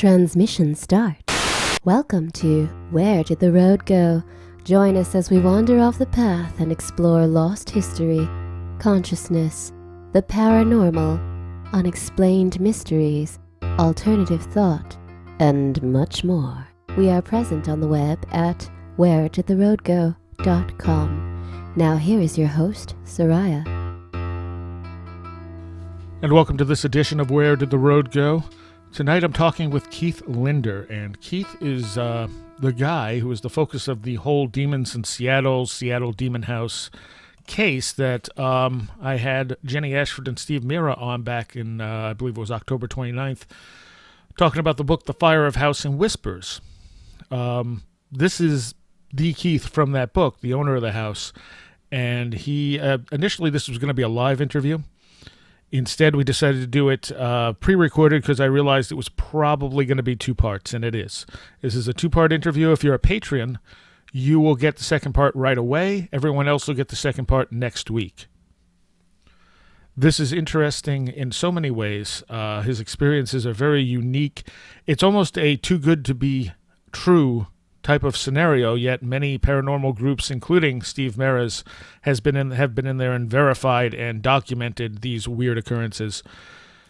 Transmission start. Welcome to Where Did the Road Go? Join us as we wander off the path and explore lost history, consciousness, the paranormal, unexplained mysteries, alternative thought, and much more. We are present on the web at wheredidtheroadgo.com. Now here is your host, Soraya. And welcome to this edition of Where Did the Road Go? Tonight I'm talking with Keith Linder, and Keith is the guy who is the focus of the whole Demons in Seattle Demon House case that I had Jenny Ashford and Steve Mera on back in, I believe it was October 29th, talking about the book The Fire of House and Whispers. This is the Keith from that book, the owner of the house, and he initially this was going to be a live interview. Instead, we decided to do it pre-recorded because I realized it was probably going to be two parts, and it is. This is a two-part interview. If you're a Patreon, you will get the second part right away. Everyone else will get the second part next week. This is interesting in so many ways. His experiences are very unique. It's almost a too good to be true type of scenario, yet many paranormal groups, including Steve Mera's, have been in there and verified and documented these weird occurrences.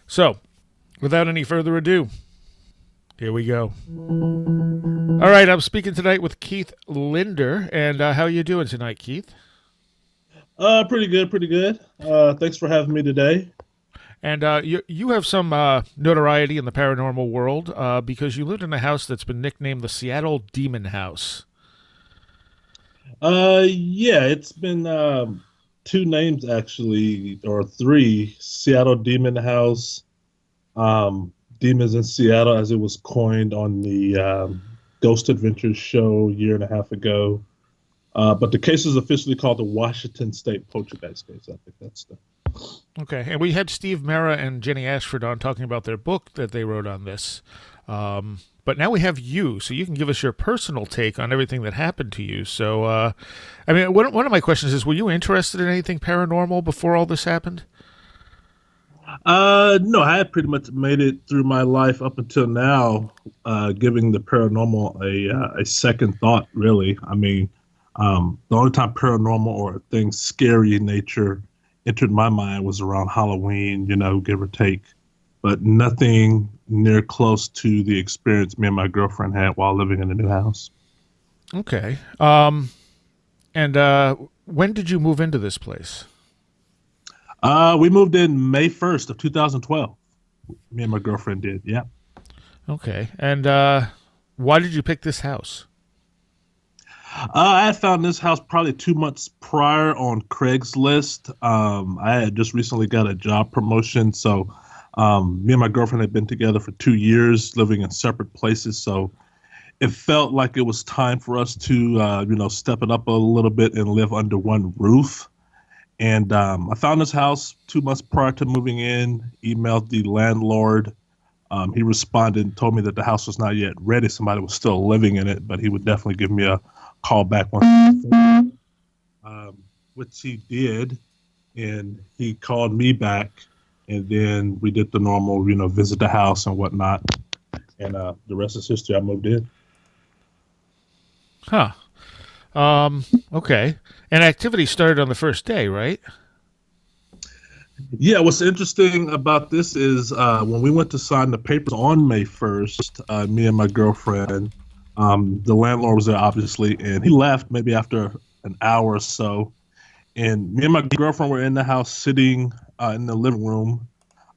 So, without any further ado, here we go. All right, I'm speaking tonight with Keith Linder, and how are you doing tonight, Keith? Pretty good. Thanks for having me today. And you have some notoriety in the paranormal world because you lived in a house that's been nicknamed the Seattle Demon House. Yeah, it's been two names actually, or three: Seattle Demon House, Demons in Seattle, as it was coined on the Ghost Adventures show a year and a half ago. But the case is officially called the Washington State Poltergeist case. I think that's the. Okay, and we had Steve Mera and Jenny Ashford on talking about their book that they wrote on this. But now we have you, so you can give us your personal take on everything that happened to you. So, I mean, one of my questions is, were you interested in anything paranormal before all this happened? No, I had pretty much made it through my life up until now, giving the paranormal a second thought, really. I mean, the only time paranormal or things scary in nature entered my mind was around Halloween, give or take, but nothing near close to the experience me and my girlfriend had while living in the new house. Okay. And when did you move into this place? We moved in May 1st of 2012. Me and my girlfriend did, yeah. Okay. And why did you pick this house? I had found this house probably 2 months prior on Craigslist. I had just recently got a job promotion, so me and my girlfriend had been together for 2 years, living in separate places. So it felt like it was time for us to, step it up a little bit and live under one roof. And I found this house 2 months prior to moving in, emailed the landlord. He responded and told me that the house was not yet ready. Somebody was still living in it, but he would definitely give me a call back once, which he did, and he called me back, and then we did the normal, visit the house and whatnot, and the rest is history. I moved in. Huh. Okay. And activity started on the first day, right? Yeah, what's interesting about this is when we went to sign the papers on May 1st, me and my girlfriend, the landlord was there, obviously, and he left maybe after an hour or so. And me and my girlfriend were in the house sitting in the living room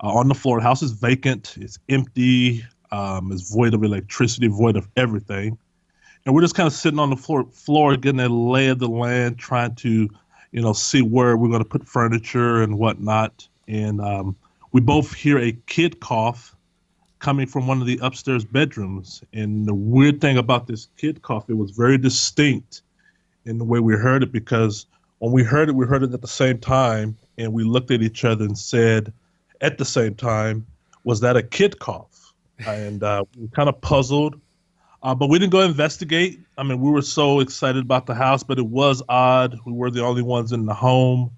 on the floor. The house is vacant. It's empty. It's void of electricity, void of everything. And we're just kind of sitting on the floor getting a lay of the land, trying to, see where we're going to put furniture and whatnot. And we both hear a kid cough coming from one of the upstairs bedrooms. And the weird thing about this kid cough, it was very distinct in the way we heard it, because when we heard it at the same time, and we looked at each other and said at the same time, was that a kid cough? And we were kind of puzzled, but we didn't go investigate. I mean, we were so excited about the house, but it was odd. We were the only ones in the home.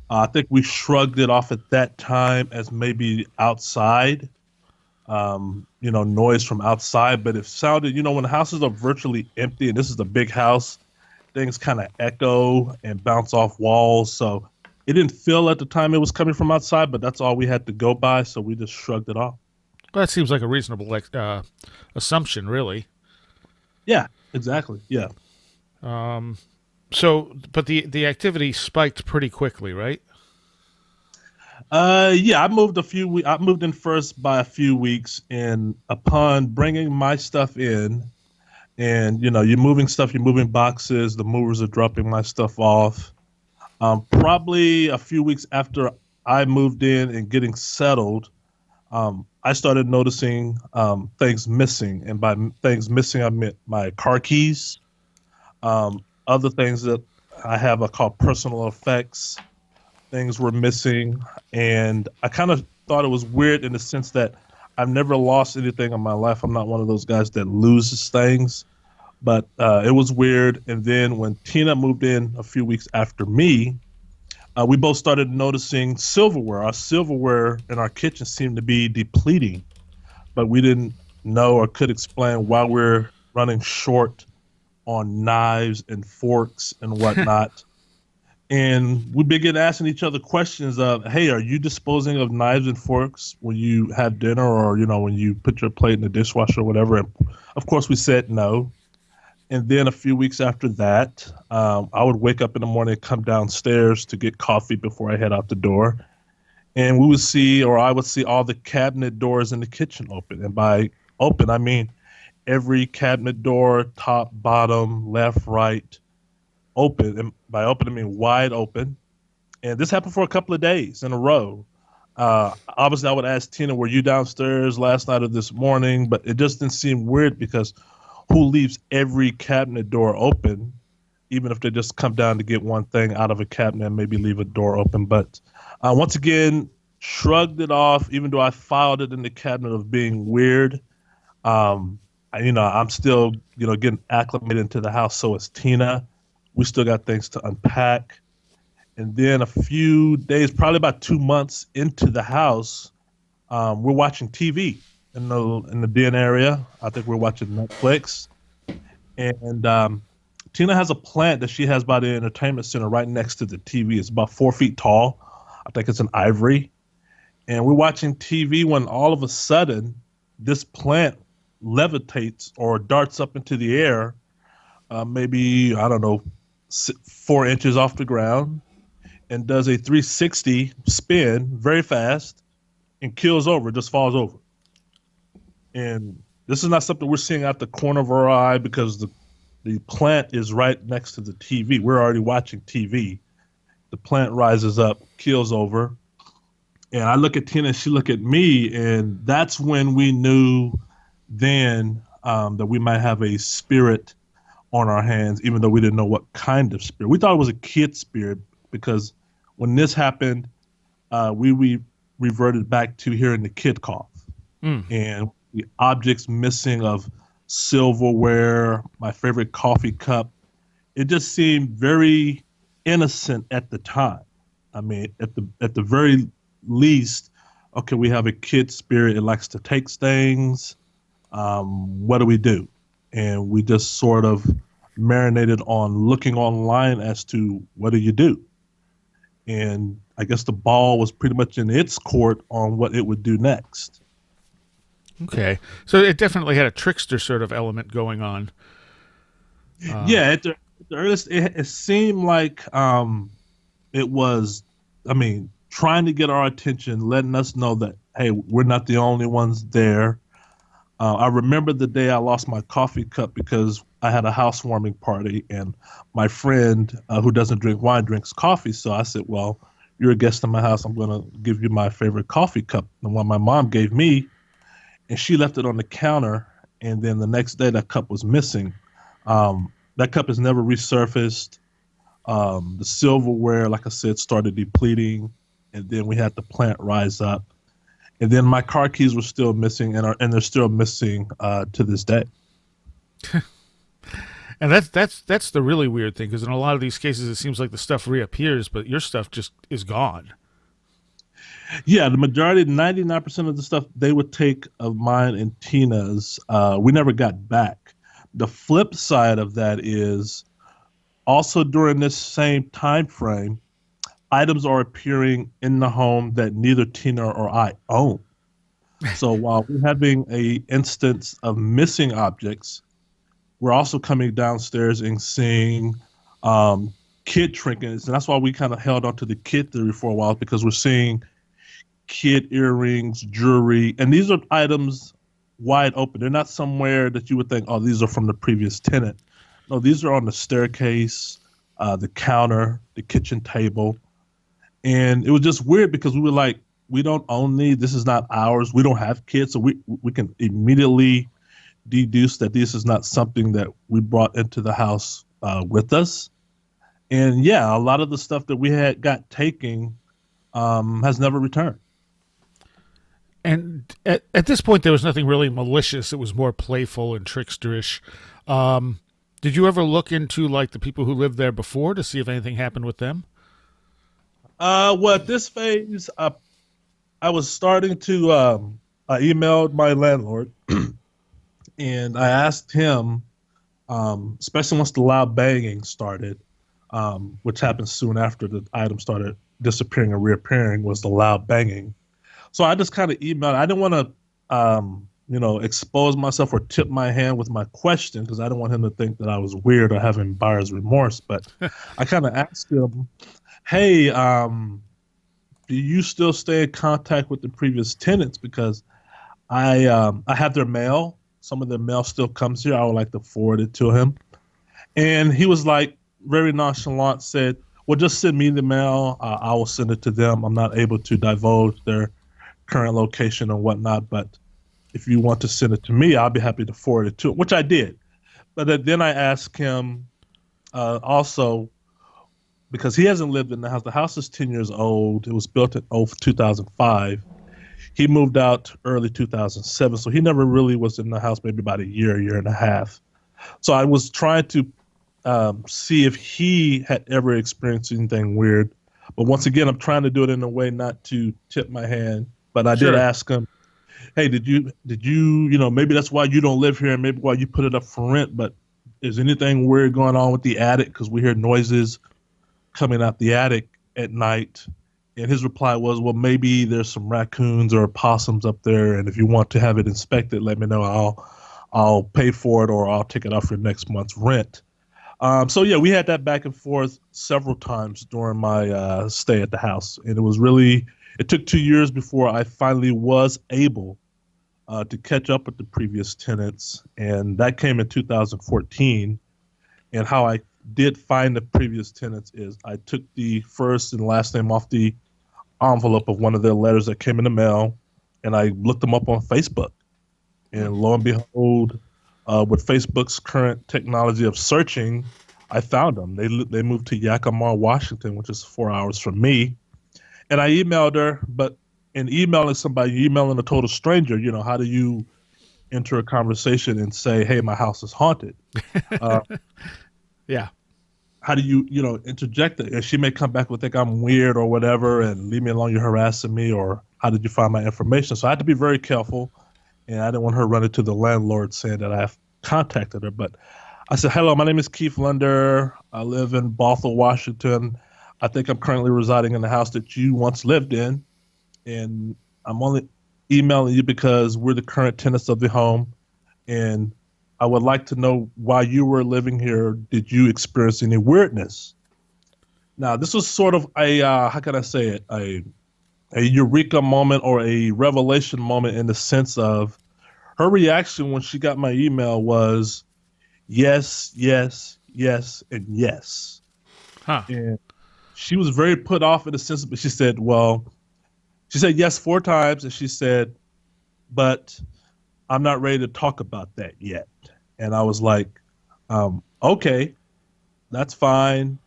I think we shrugged it off at that time as maybe outside. noise from outside, but it sounded, when the houses are virtually empty, and this is a big house, things kind of echo and bounce off walls. So it didn't feel at the time it was coming from outside, but that's all we had to go by. So we just shrugged it off. Well, that seems like a reasonable assumption, really. Yeah, exactly. Yeah. But the activity spiked pretty quickly, right? Yeah, I moved in first by a few weeks, and upon bringing my stuff in, and you're moving stuff, you're moving boxes, the movers are dropping my stuff off. Probably a few weeks after I moved in and getting settled, I started noticing things missing, and by things missing, I meant my car keys. Other things that I have are called personal effects. Things were missing, and I kind of thought it was weird in the sense that I've never lost anything in my life. I'm not one of those guys that loses things, but it was weird. And then when Tina moved in a few weeks after me, we both started noticing silverware. Our silverware in our kitchen seemed to be depleting, but we didn't know or could explain why we're running short on knives and forks and whatnot. And we began asking each other questions of, hey, are you disposing of knives and forks when you have dinner, or, when you put your plate in the dishwasher or whatever? And of course, we said no. And then a few weeks after that, I would wake up in the morning and come downstairs to get coffee before I head out the door. And I would see all the cabinet doors in the kitchen open. And by open, I mean every cabinet door, top, bottom, left, right, open. And by open, I mean wide open. And this happened for a couple of days in a row. Obviously, I would ask Tina, were you downstairs last night or this morning? But it just didn't seem weird, because who leaves every cabinet door open, even if they just come down to get one thing out of a cabinet and maybe leave a door open? But once again, shrugged it off, even though I filed it in the cabinet of being weird. I'm still, getting acclimated into the house. So is Tina. We still got things to unpack. And then a few days, probably about 2 months into the house, we're watching TV in the den area. I think we're watching Netflix. And Tina has a plant that she has by the entertainment center right next to the TV. It's about 4 feet tall. I think it's an ivory. And we're watching TV when all of a sudden this plant levitates or darts up into the air, maybe, I don't know, 4 inches off the ground, and does a 360 spin very fast and kills over, just falls over. And this is not something we're seeing out the corner of our eye, because the plant is right next to the TV. We're already watching TV. The plant rises up, keels over. And I look at Tina and she look at me, and that's when we knew then that we might have a spirit on our hands, even though we didn't know what kind of spirit. We thought it was a kid spirit, because when this happened, we reverted back to hearing the kid cough. And the objects missing of silverware, my favorite coffee cup. It just seemed very innocent at the time. I mean, at the very least, okay, we have a kid spirit. It likes to take things. What do we do? And we just sort of marinated on looking online as to what do you do? And I guess the ball was pretty much in its court on what it would do next. Okay. So it definitely had a trickster sort of element going on. Yeah, at the earliest, it seemed like it was, trying to get our attention, letting us know that, hey, we're not the only ones there. I remember the day I lost my coffee cup because I had a housewarming party, and my friend who doesn't drink wine drinks coffee. So I said, well, you're a guest in my house. I'm going to give you my favorite coffee cup, the one my mom gave me. And she left it on the counter. And then the next day, that cup was missing. That cup has never resurfaced. The silverware, like I said, started depleting. And then we had the plant rise up. And then my car keys were still missing, and they're still missing to this day. And that's the really weird thing, because in a lot of these cases, it seems like the stuff reappears, but your stuff just is gone. Yeah, the majority, 99% of the stuff they would take of mine and Tina's, we never got back. The flip side of that is also during this same time frame, items are appearing in the home that neither Tina or I own. So while we're having a instance of missing objects, we're also coming downstairs and seeing um, kid trinkets, and that's why we kind of held on to the kid theory for a while because we're seeing kid earrings, jewelry, and these are items wide open. They're not somewhere that you would think, oh, these are from the previous tenant. No, these are on the staircase, the counter, the kitchen table, and it was just weird because we were like, we don't own these. This is not ours. We don't have kids, so we can immediately deduce that this is not something that we brought into the house with us. And yeah, a lot of the stuff that we had got taken has never returned. And at this point, there was nothing really malicious. It was more playful and tricksterish. Did you ever look into like the people who lived there before to see if anything happened with them? Well, at this phase, I was starting to. I emailed my landlord, and I asked him, especially once the loud banging started, which happened soon after the item started disappearing and reappearing, was the loud banging. So I just kind of emailed. I didn't want to, expose myself or tip my hand with my question because I didn't want him to think that I was weird or having buyer's remorse. But I kind of asked him, "Hey, do you still stay in contact with the previous tenants? Because I have their mail. Some of their mail still comes here. I would like to forward it to him." And he was like, very nonchalant, said, "Well, just send me the mail. I will send it to them. I'm not able to divulge their current location and whatnot, but if you want to send it to me, I'll be happy to forward it to him," which I did. But then I asked him also, because he hasn't lived in the house. The house is 10 years old. It was built in 2005. He moved out early 2007, so he never really was in the house, maybe about a year and a half. So I was trying to see if he had ever experienced anything weird. But once again, I'm trying to do it in a way not to tip my hand. But I did ask him, "Hey, did you, maybe that's why you don't live here and maybe why you put it up for rent, but is anything weird going on with the attic? Because we hear noises coming out the attic at night." And his reply was, "Well, maybe there's some raccoons or possums up there, and if you want to have it inspected, let me know. I'll pay for it or I'll take it off your next month's rent." So yeah, we had that back and forth several times during my stay at the house, and it took 2 years before I finally was able to catch up with the previous tenants, and that came in 2014. And how I did find the previous tenants is I took the first and last name off the envelope of one of their letters that came in the mail, and I looked them up on Facebook. And lo and behold, with Facebook's current technology of searching, I found them. They moved to Yakima, Washington, which is 4 hours from me. And I emailed her, but in emailing somebody, you're emailing a total stranger. How do you enter a conversation and say, "Hey, my house is haunted"? Yeah. How do you, interject it? And she may come back and think I'm weird or whatever and leave me alone, you're harassing me, or how did you find my information? So I had to be very careful, and I didn't want her running to the landlord saying that I have contacted her. But I said, "Hello, my name is Keith Linder. I live in Bothell, Washington. I think I'm currently residing in the house that you once lived in, and I'm only emailing you because we're the current tenants of the home, and I would like to know why you were living here. Did you experience any weirdness?" Now, this was sort of how can I say it, a eureka moment or a revelation moment, in the sense of her reaction when she got my email was yes, yes, yes, and yes. Huh. And she was very put off in the sense, but she said yes 4 times, and she said, "But I'm not ready to talk about that yet." And I was like, "Okay, that's fine.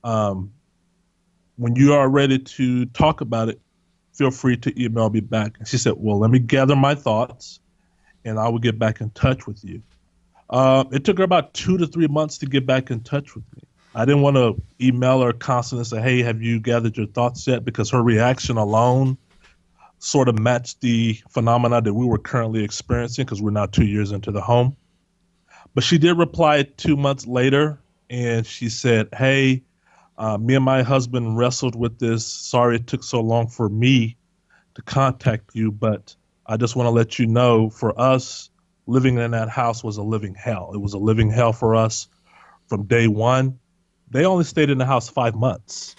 When you are ready to talk about it, feel free to email me back." And she said, "Well, let me gather my thoughts, and I will get back in touch with you." It took her about 2 to 3 months to get back in touch with me. I didn't want to email her constantly and say, "Hey, have you gathered your thoughts yet?" Because her reaction alone sort of match the phenomena that we were currently experiencing because we're now 2 years into the home. But she did reply 2 months later, and she said, "Hey, me and my husband wrestled with this. Sorry it took so long for me to contact you, but I just want to let you know for us, living in that house was a living hell. It was a living hell for us from day one. They only stayed in the house 5 months.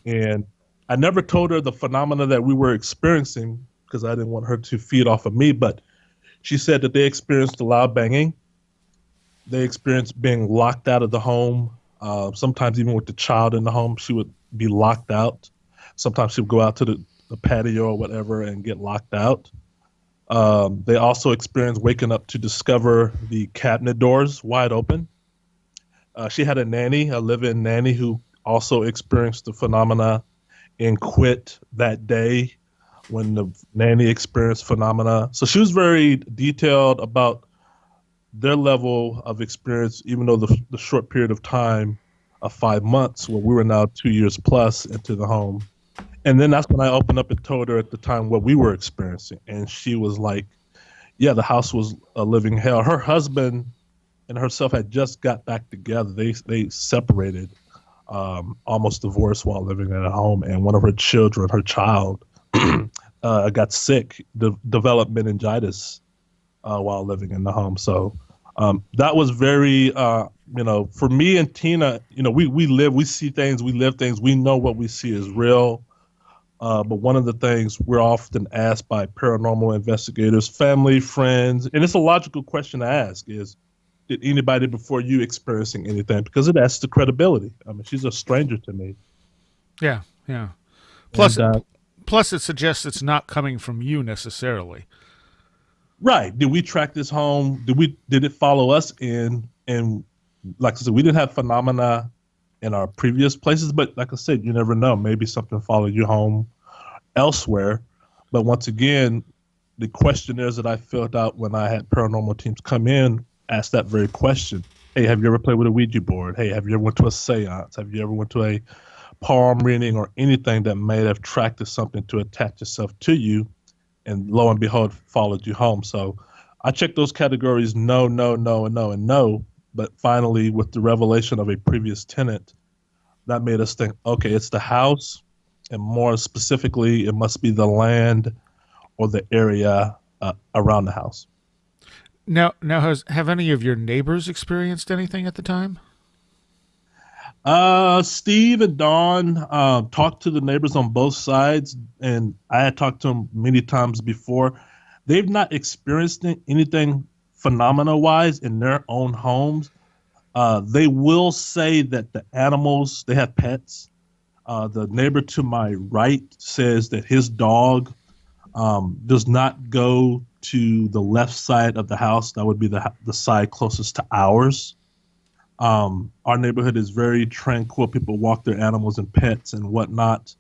And I never told her the phenomena that we were experiencing because I didn't want her to feed off of me, but she said that they experienced a loud banging. They experienced being locked out of the home. Sometimes even with the child in the home, she would be locked out. Sometimes she would go out to the patio or whatever and get locked out. They also experienced waking up to discover the cabinet doors wide open. She had a nanny, a live-in nanny, who also experienced the phenomena and quit that day when the nanny experienced phenomena. So she was very detailed about their level of experience, even though the short period of time of 5 months, where we were now 2 years plus into the home. And then that's when I opened up and told her at the time what we were experiencing. And she was like, yeah, the house was a living hell. Her husband and herself had just got back together. They separated, almost divorced while living in a home. And one of her children, her child, got sick, developed meningitis while living in the home. So that was very, for me and Tina, we see things, we live things, we know what we see is real. But one of the things we're often asked by paranormal investigators, family, friends, and it's a logical question to ask is, did anybody before you experiencing anything? Because it adds to credibility. I mean, she's a stranger to me. Yeah, yeah. Plus, And, plus it suggests it's not coming from you necessarily. right. Did we track this home? Did it follow us in? And like I said, we didn't have phenomena in our previous places, but like I said, you never know. Maybe something followed you home elsewhere. But once again, the questionnaires that I filled out when I had paranormal teams come in asked that very question. Hey, have you ever played with a Ouija board? Hey, have you ever went to a seance? Have you ever went to a palm reading or anything that may have tracked to something to attach itself to you? And lo and behold, followed you home. So I checked those categories, no, no, no, and no, and no. But finally, with the revelation of a previous tenant, that made us think, okay, it's the house, and more specifically, it must be the land or the area around the house. Now, have any of your neighbors experienced anything at the time? Steve and Dawn talked to the neighbors on both sides, and I had talked to them many times before. They've not experienced anything phenomena-wise in their own homes. They will say that the animals, they have pets. The neighbor to my right says that his dog does not go to the left side of the house. That would be the side closest to ours. Our neighborhood is very tranquil. People walk their animals and pets and whatnot.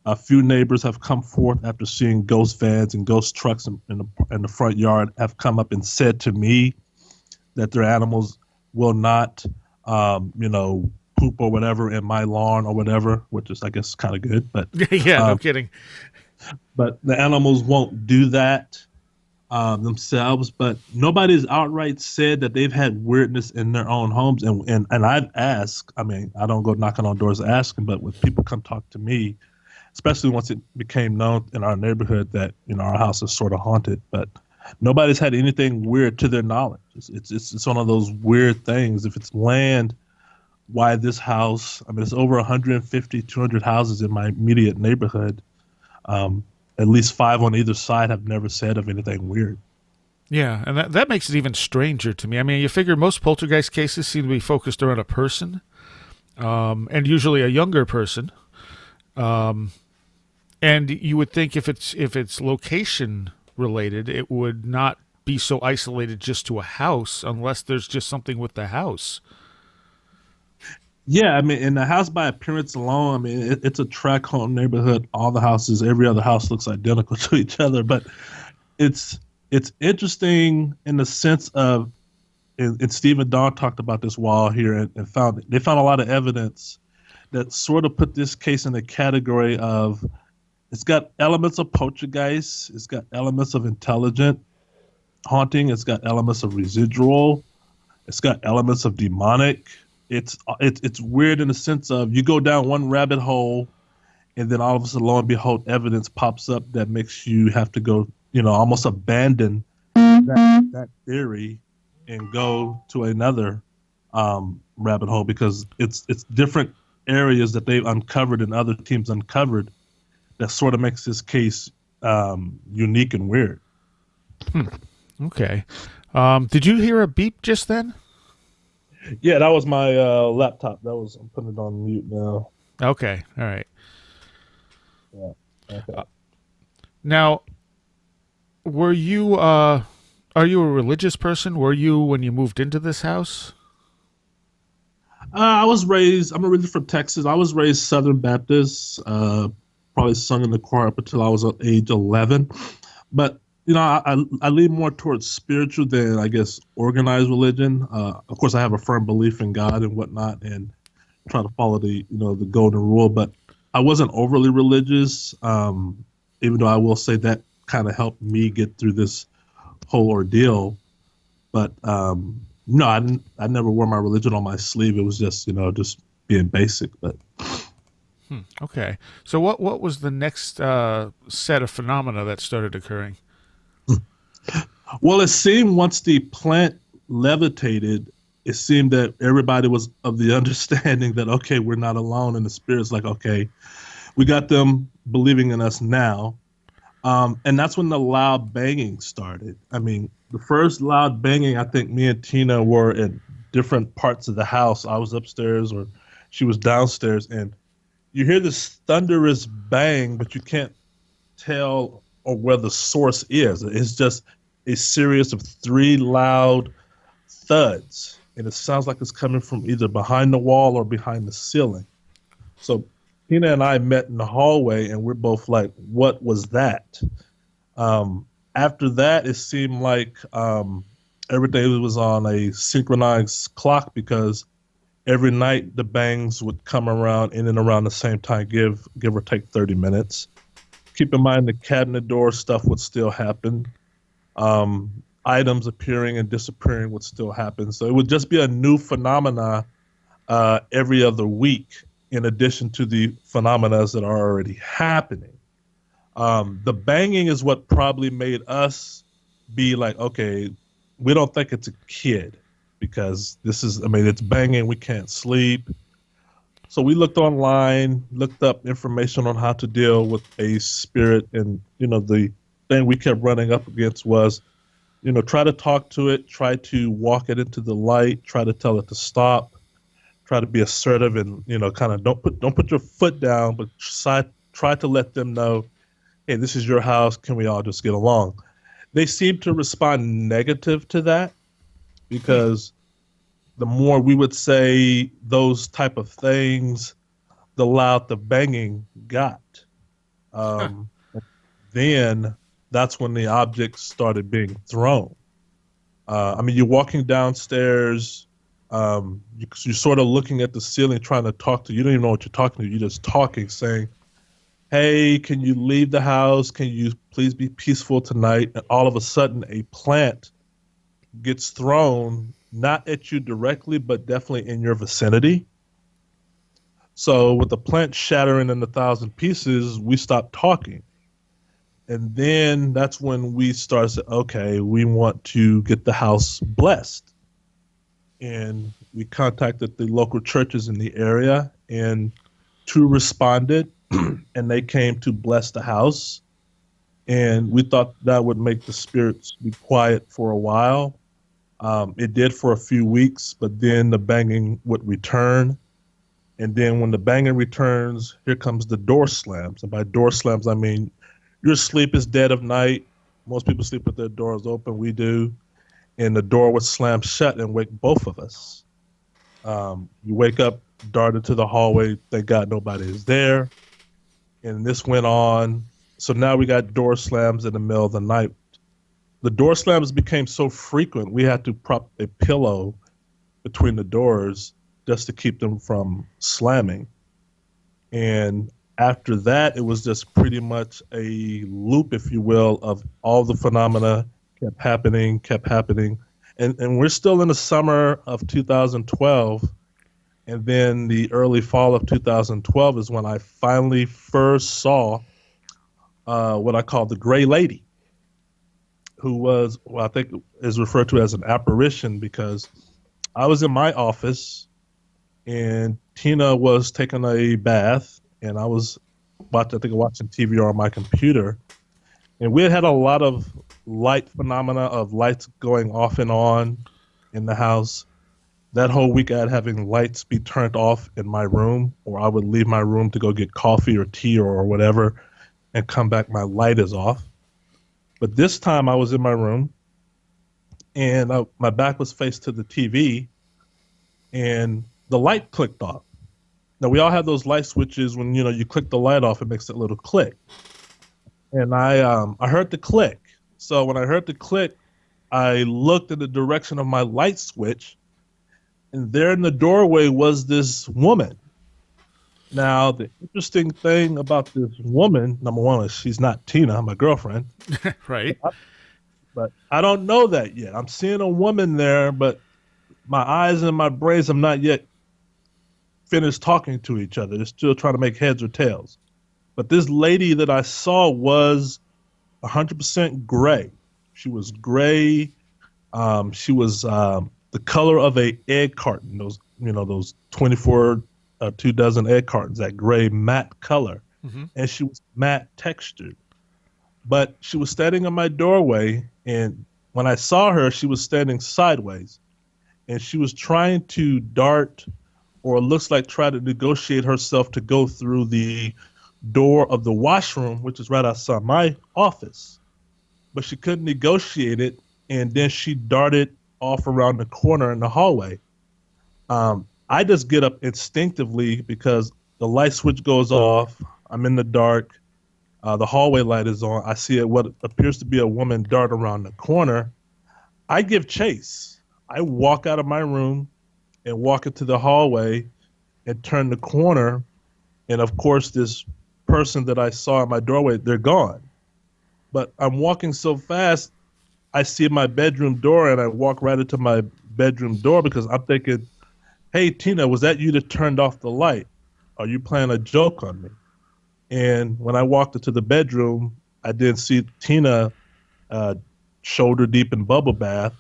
A few neighbors have come forth after seeing ghost vans and ghost trucks in the front yard, have come up and said to me that their animals will not, poop or whatever in my lawn or whatever, which is, I guess, kind of good. But Yeah, no kidding. But the animals won't do that themselves. But nobody's outright said that they've had weirdness in their own homes. And I've asked, I mean, I don't go knocking on doors asking, but when people come talk to me, especially once it became known in our neighborhood that, our house is sort of haunted, but nobody's had anything weird to their knowledge. It's one of those weird things. If it's land, why this house? I mean, it's over 150, 200 houses in my immediate neighborhood. At least 5 on either side have never said of anything weird. Yeah, and that makes it even stranger to me. I mean, you figure most poltergeist cases seem to be focused around a person, and usually a younger person. And you would think if it's location related, it would not be so isolated just to a house, unless there's just something with the house. Yeah, I mean, in the house by appearance alone, I mean, it's a tract home neighborhood. All the houses, every other house looks identical to each other. But it's interesting in the sense of, and Steve and Dawn talked about this while here, and they found a lot of evidence that sort of put this case in the category of It's got elements of poltergeist. It's got elements of intelligent haunting. It's got elements of residual. It's got elements of demonic. It's weird in the sense of you go down one rabbit hole, and then all of a sudden, lo and behold, evidence pops up that makes you have to go, almost abandon that theory and go to another rabbit hole because it's different areas that they've uncovered and other teams uncovered that sort of makes this case unique and weird. Okay. Did you hear a beep just then? Yeah, that was my laptop. I'm putting it on mute now. Okay. All right. Yeah. Okay. Now, are you a religious person? Were you when you moved into this house? I'm originally from Texas. I was raised Southern Baptist, probably sung in the choir up until I was age 11. But, I lean more towards spiritual than, I guess, organized religion. Of course, I have a firm belief in God and whatnot and try to follow the golden rule. But I wasn't overly religious, even though I will say that kind of helped me get through this whole ordeal. But no, I never wore my religion on my sleeve. It was just, just being basic. But Okay. So what was the next set of phenomena that started occurring? well, it seemed once the plant levitated, it seemed that everybody was of the understanding that, okay, we're not alone. And the spirit's like, okay, we got them believing in us now. And that's when the loud banging started. I mean, the first loud banging, I think me and Tina were in different parts of the house. I was upstairs or she was downstairs. And you hear this thunderous bang, but you can't tell or where the source is. It's just a series of 3 loud thuds. And it sounds like it's coming from either behind the wall or behind the ceiling. So Tina and I met in the hallway, and we're both like, what was that? After that, it seemed like everything was on a synchronized clock because every night the bangs would come around in and around the same time, give or take 30 minutes. Keep in mind the cabinet door stuff would still happen. Items appearing and disappearing would still happen. So it would just be a new phenomena every other week in addition to the phenomena that are already happening. The banging is what probably made us be like, okay, we don't think it's a kid because it's banging, we can't sleep. So we looked online, looked up information on how to deal with a spirit, and the thing we kept running up against was, try to talk to it, try to walk it into the light, try to tell it to stop, try to be assertive, and kind of don't put your foot down, but try to let them know, hey, this is your house. Can we all just get along? They seem to respond negative to that because the more we would say those type of things, the loud the banging got. Then that's when the objects started being thrown. You're walking downstairs, you're sort of looking at the ceiling trying to talk to, you don't even know what you're talking to, you're just talking, saying, hey, can you leave the house? Can you please be peaceful tonight? And all of a sudden, a plant gets thrown, not at you directly, but definitely in your vicinity. So with the plant shattering in 1,000 pieces, we stopped talking. And then that's when we started saying, okay, we want to get the house blessed. And we contacted the local churches in the area, and 2 responded, and they came to bless the house. And we thought that would make the spirits be quiet for a while. It did for a few weeks, but then the banging would return. And then when the banging returns, here comes the door slams. And by door slams, I mean your sleep is dead of night. Most people sleep with their doors open. We do. And the door would slam shut and wake both of us. You wake up, dart into the hallway. Thank God nobody is there. And this went on. So now we got door slams in the middle of the night. The door slams became so frequent, we had to prop a pillow between the doors just to keep them from slamming. And After that, it was just pretty much a loop, if you will, of all the phenomena kept happening. And we're still in the summer of 2012. And then the early fall of 2012 is when I finally first saw what I call the Gray Lady, who was, well, I think is referred to as an apparition because I was in my office and Tina was taking a bath and I was watching TV on my computer. And we had had a lot of light phenomena of lights going off and on in the house. That whole week I had having lights be turned off in my room, or I would leave my room to go get coffee or tea or whatever and come back, my light is off. But this time I was in my room and my back was faced to the TV and the light clicked off. Now we all have those light switches when you click the light off, it makes that little click. And I heard the click. So when I heard the click, I looked in the direction of my light switch, and there in the doorway was this woman. Now the interesting thing about this woman, number one, is she's not Tina, my girlfriend. Right. But I don't know that yet. I'm seeing a woman there, but my eyes and my brains have not yet finished talking to each other. They're still trying to make heads or tails. But this lady that I saw was 100% gray. She was gray. She was the color of a egg carton. Those 24 2 dozen egg cartons. That gray matte color, and she was matte textured. But she was standing in my doorway, and when I saw her, she was standing sideways, and she was trying to dart, or looks like try to negotiate herself to go through the door of the washroom, which is right outside my office. But she couldn't negotiate it, and then she darted off around the corner in the hallway. I just get up instinctively because the light switch goes off. I'm in the dark. The hallway light is on. I see what appears to be a woman dart around the corner. I give chase. I walk out of my room and walk into the hallway and turn the corner. And of course, this person that I saw in my doorway, they're gone. But I'm walking so fast, I see my bedroom door and I walk right into my bedroom door because I'm thinking, hey, Tina, was that you that turned off the light? Are you playing a joke on me? And when I walked into the bedroom, I didn't see Tina shoulder deep in bubble bath.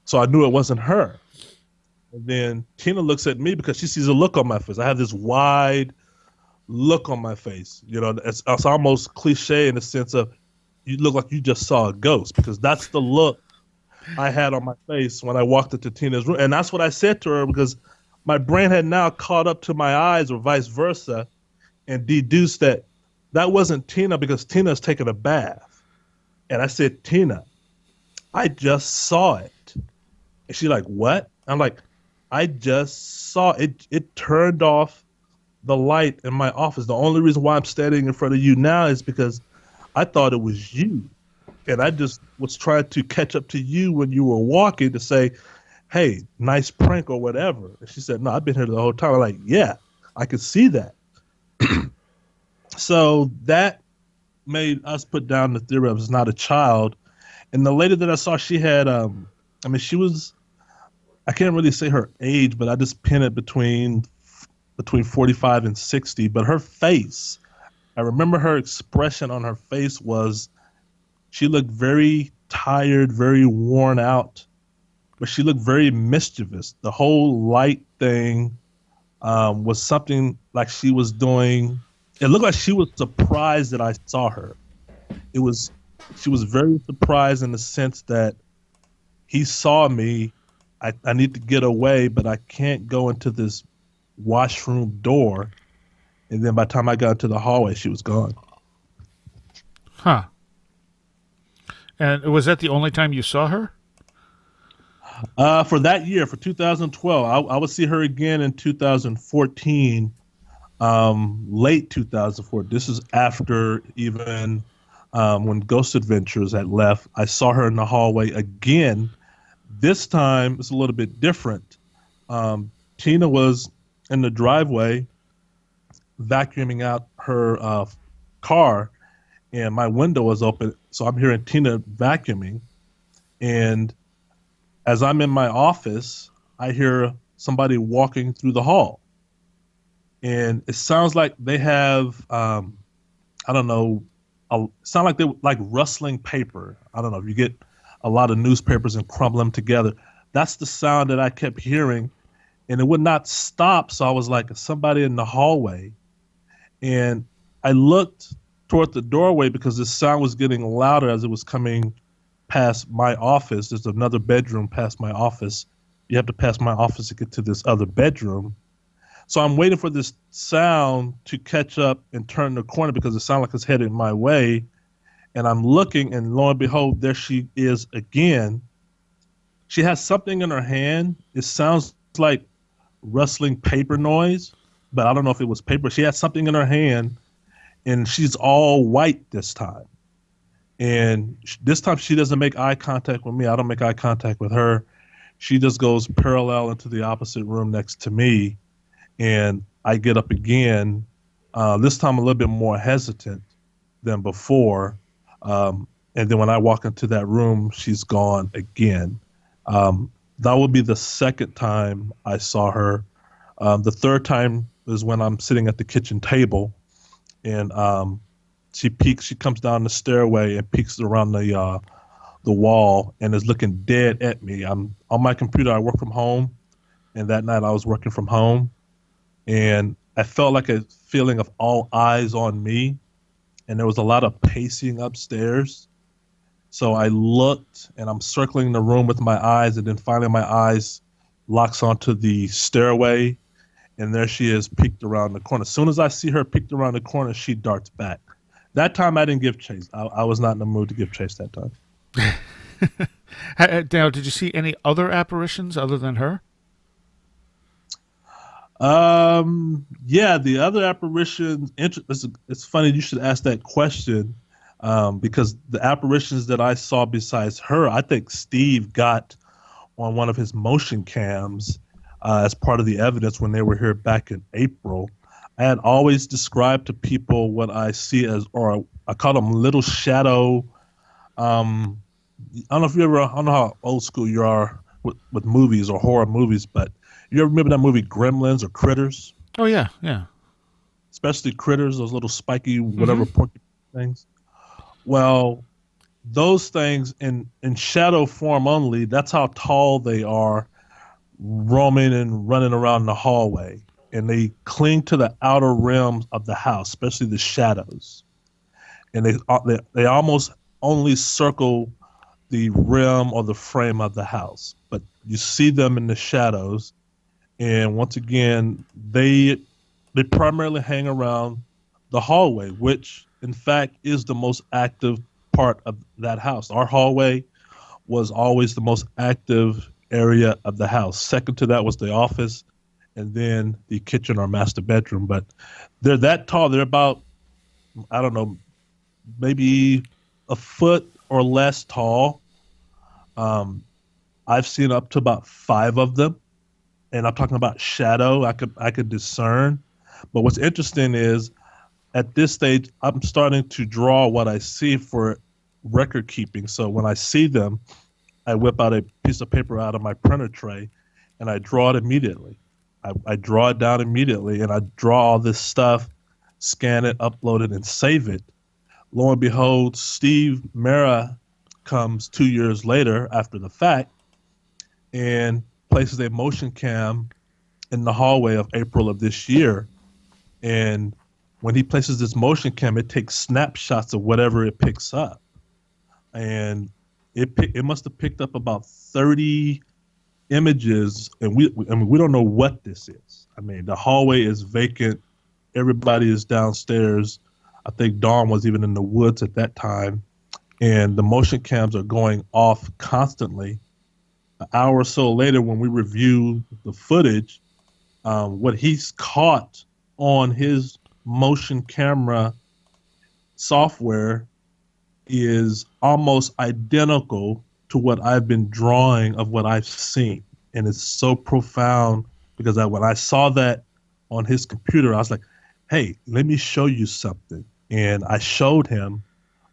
So I knew it wasn't her. And then Tina looks at me because she sees a look on my face. I have this wide look on my face. It's almost cliche in the sense of you look like you just saw a ghost, because that's the look I had on my face when I walked into Tina's room. And that's what I said to her, because my brain had now caught up to my eyes, or vice versa, and deduced that wasn't Tina because Tina's taking a bath. And I said, Tina, I just saw it. And she's like, what? I'm like, I just saw it. It turned off the light in my office. The only reason why I'm standing in front of you now is because I thought it was you. And I just was trying to catch up to you when you were walking to say, hey, nice prank or whatever. And she said, no, I've been here the whole time. I'm like, yeah, I could see that. So that made us put down the theory of it's not a child. And the lady that I saw, she had, she was, I can't really say her age, but I just pin it between 45 and 60. But her face, I remember her expression on her face was, she looked very tired, very worn out, but she looked very mischievous. The whole light thing was something like she was doing. It looked like she was surprised that I saw her. She was very surprised in the sense that he saw me. I need to get away, but I can't go into this washroom door. And then by the time I got into the hallway, she was gone. Huh. And was that the only time you saw her? For that year, for 2012, I would see her again in 2014, late 2004. This is after even when Ghost Adventures had left. I saw her in the hallway again. This time, it's a little bit different. Tina was in the driveway, vacuuming out her car, and my window was open, so I'm hearing Tina vacuuming. And as I'm in my office, I hear somebody walking through the hall, and it sounds like they have I don't know, sound like they like rustling paper. I don't know if you get a lot of newspapers and crumble them together. That's the sound that I kept hearing, and it would not stop. So I was like, somebody in the hallway, and I looked toward the doorway because the sound was getting louder as it was coming past my office. There's another bedroom past my office. You have to pass my office to get to this other bedroom. So I'm waiting for this sound to catch up and turn the corner because it sounds like it's headed my way. And I'm looking, and lo and behold, there she is again. She has something in her hand. It sounds like rustling paper noise, but I don't know if it was paper. She has something in her hand, and she's all white this time. And this time she doesn't make eye contact with me. I don't make eye contact with her. She just goes parallel into the opposite room next to me. And I get up again, this time a little bit more hesitant than before. And then when I walk into that room, she's gone again. That would be the second time I saw her. The third time is when I'm sitting at the kitchen table, and she comes down the stairway and peeks around the wall and is looking dead at me. I'm on my computer. I work from home, and that night I was working from home. And I felt like a feeling of all eyes on me, and there was a lot of pacing upstairs. So I looked, and I'm circling the room with my eyes, and then finally my eyes locks onto the stairway, and there she is peeked around the corner. As soon as I see her peeked around the corner, she darts back. That time I didn't give chase. I was not in the mood to give chase that time. Now, did you see any other apparitions other than her? Yeah, the other apparitions. It's funny you should ask that question, because the apparitions that I saw besides her, I think Steve got on one of his motion cams as part of the evidence when they were here back in April. I had always described to people what I see as, or I call them little shadow. I don't know if you ever, I don't know how old school you are with movies or horror movies, but you ever remember that movie Gremlins or Critters? Oh, yeah, yeah. Especially Critters, those little spiky, whatever porky things. Well, those things in shadow form only, that's how tall they are, roaming and running around the hallway. And they cling to the outer rims of the house, especially the shadows. And they almost only circle the rim or the frame of the house. But you see them in the shadows. And once again, they primarily hang around the hallway, which in fact is the most active part of that house. Our hallway was always the most active area of the house. Second to that was the office, and then the kitchen or master bedroom. But they're that tall. They're about, I don't know, maybe a foot or less tall. I've seen up to about 5 of them. And I'm talking about shadow. I could discern. But what's interesting is at this stage, I'm starting to draw what I see for record keeping. So when I see them, I whip out a piece of paper out of my printer tray, and I draw it immediately. I draw it down immediately, and I draw all this stuff, scan it, upload it, and save it. Lo and behold, Steve Mera comes 2 years later after the fact and places a motion cam in the hallway of April of this year. And when he places this motion cam, it takes snapshots of whatever it picks up. And it must have picked up about 30 images, and we don't know what this is. I mean, the hallway is vacant. Everybody is downstairs. I think Dawn was even in the woods at that time. And the motion cams are going off constantly. An hour or so later, when we review the footage, what he's caught on his motion camera software is almost identical to what I've been drawing of what I've seen. And it's so profound because when I saw that on his computer, I was like, hey, let me show you something. And I showed him,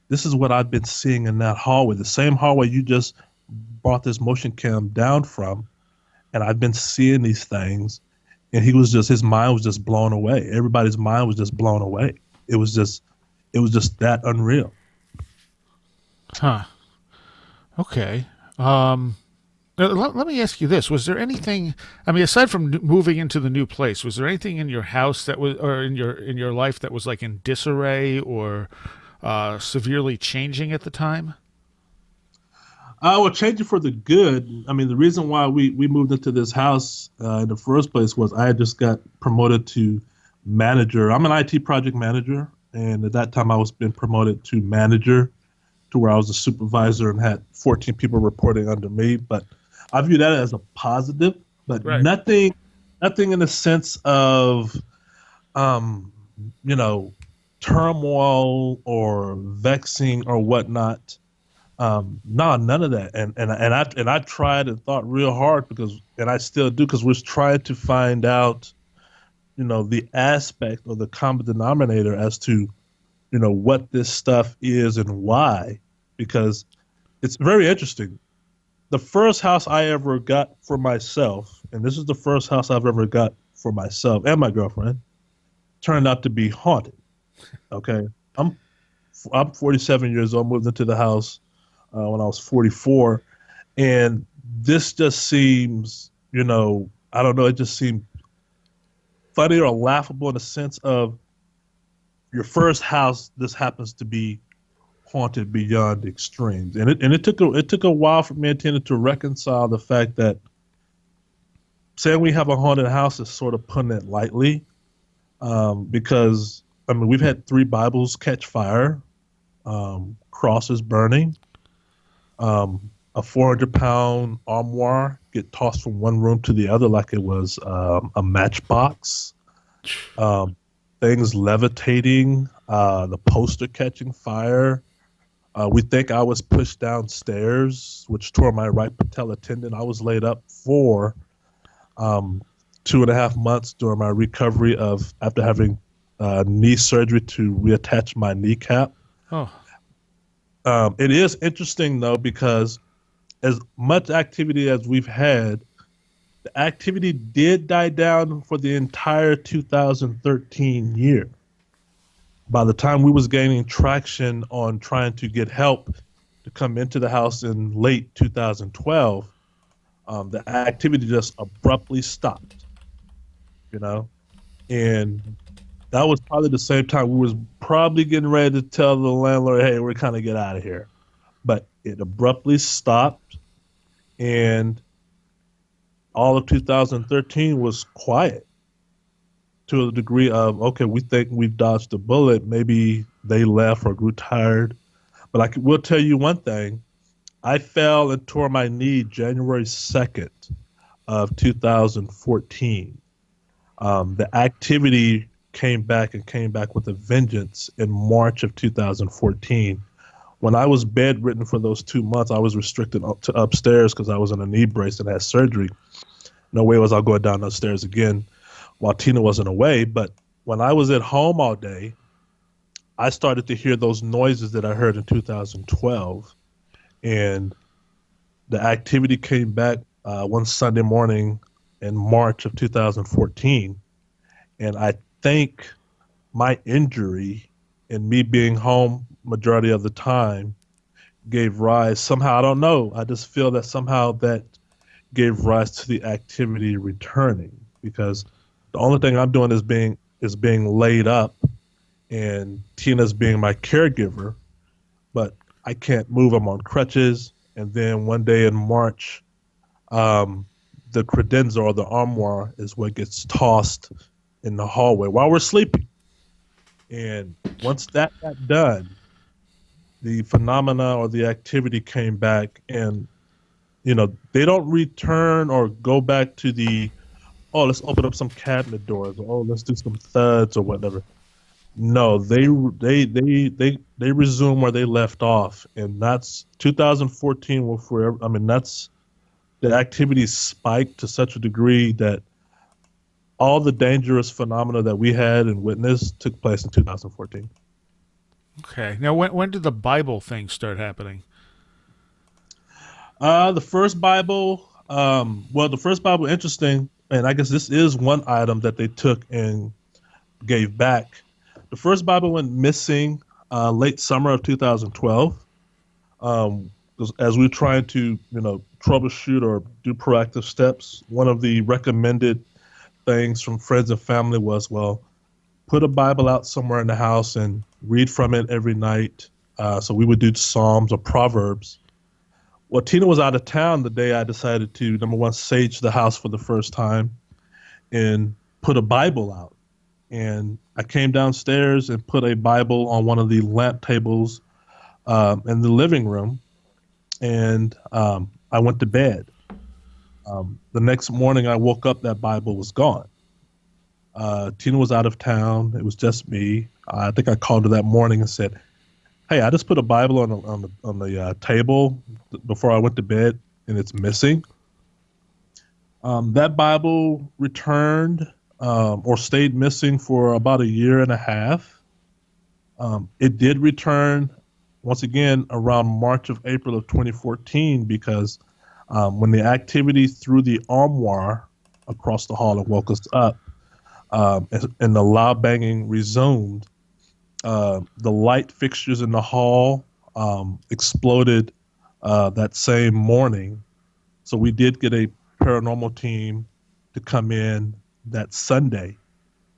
this is what I've been seeing in that hallway, the same hallway you just brought this motion cam down from. And I've been seeing these things. And his mind was just blown away. Everybody's mind was just blown away. It was just, it was just that unreal. Huh. Okay. Let me ask you this: was there anything? I mean, aside from moving into the new place, was there anything in your house that was, or in your life that was like in disarray or severely changing at the time? Well, change it for the good. I mean, the reason why we moved into this house in the first place was I had just got promoted to manager. I'm an IT project manager, and at that time I was being promoted to manager, to where I was a supervisor and had 14 people reporting under me. But I view that as a positive, but Right. nothing in the sense of, um, you know, turmoil or vexing or whatnot. No, none of that. And I tried and thought real hard because, and I still do, because we're trying to find out, the aspect or the common denominator as to, what this stuff is and why, because it's very interesting. The first house I ever got for myself, and this is the first house I've ever got for myself and my girlfriend, turned out to be haunted. Okay. I'm I'm 47 years old, moved into the house when I was 44. And this just seems, I don't know, it just seemed funny or laughable in the sense of your first house, this happens to be haunted beyond the extremes. And it took a while for me and Tina to reconcile the fact that saying we have a haunted house is sort of putting it lightly. Because I mean we've had three Bibles catch fire, crosses burning, a 400-pound armoire get tossed from one room to the other like it was a matchbox. Um, Things levitating, the poster catching fire. We think I was pushed downstairs, which tore my right patella tendon. I was laid up for um, 2.5 months during my recovery of after having knee surgery to reattach my kneecap. Oh, It is interesting though because as much activity as we've had, the activity did die down for the entire 2013 year. By the time we was gaining traction on trying to get help to come into the house in late 2012, the activity just abruptly stopped, you know? And that was probably the same time we was probably getting ready to tell the landlord, hey, we're kind of get out of here. But it abruptly stopped, and all of 2013 was quiet to a degree of, okay, we think we've dodged a bullet. Maybe they left or grew tired. But will tell you one thing. I fell and tore my knee January 2nd of 2014. The activity came back with a vengeance in March of 2014. When I was bedridden for those 2 months, I was restricted up to upstairs because I was in a knee brace and had surgery. No way was I going down those stairs again while Tina wasn't away. But when I was at home all day, I started to hear those noises that I heard in 2012. And the activity came back one Sunday morning in March of 2014. And I think my injury and me being home majority of the time gave rise somehow, I don't know, I just feel that somehow that gave rise to the activity returning, because the only thing I'm doing is being laid up, and Tina's being my caregiver, but I can't move. I'm on crutches. And then one day in March, the credenza or the armoire is what gets tossed in the hallway while we're sleeping. And once that got done, the phenomena or the activity came back, and they don't return or go back to the, oh, let's open up some cabinet doors, or oh, let's do some thuds or whatever. No, they resume where they left off, and that's 2014 will forever. I mean, that's the activity spiked to such a degree that all the dangerous phenomena that we had and witnessed took place in 2014. Okay. Now, when did the Bible thing start happening? The first Bible, the first Bible, interesting, and I guess this is one item that they took and gave back. The first Bible went missing late summer of 2012. Um, as we are trying to, troubleshoot or do proactive steps, one of the recommended things from friends and family was, well, put a Bible out somewhere in the house and read from it every night. So we would do Psalms or Proverbs. Well, Tina was out of town the day I decided to, number one, sage the house for the first time and put a Bible out. And I came downstairs and put a Bible on one of the lamp tables in the living room, and I went to bed. The next morning I woke up, that Bible was gone. Tina was out of town. It was just me. I think I called her that morning and said, "Hey, I just put a Bible on the table before I went to bed, and it's missing." That Bible returned or stayed missing for about a year and a half. It did return once again around March of April of 2014 because when the activity threw the armoire across the hall and woke us up, and the loud banging resumed, the light fixtures in the hall exploded that same morning. So we did get a paranormal team to come in that Sunday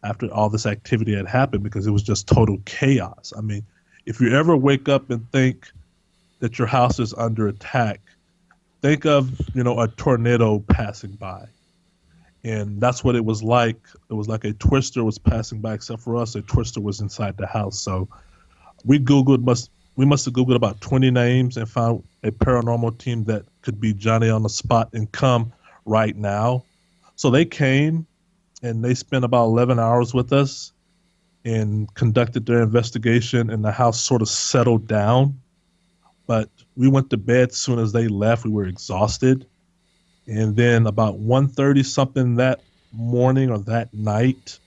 after all this activity had happened because it was just total chaos. I mean, if you ever wake up and think that your house is under attack, think of, a tornado passing by. And that's what it was like. It was like a twister was passing by, except for us, a twister was inside the house. So we must have Googled about 20 names and found a paranormal team that could be Johnny on the spot and come right now. So they came and they spent about 11 hours with us and conducted their investigation, and the house sort of settled down. But we went to bed as soon as they left. We were exhausted. And then about 1:30 something that morning or that night,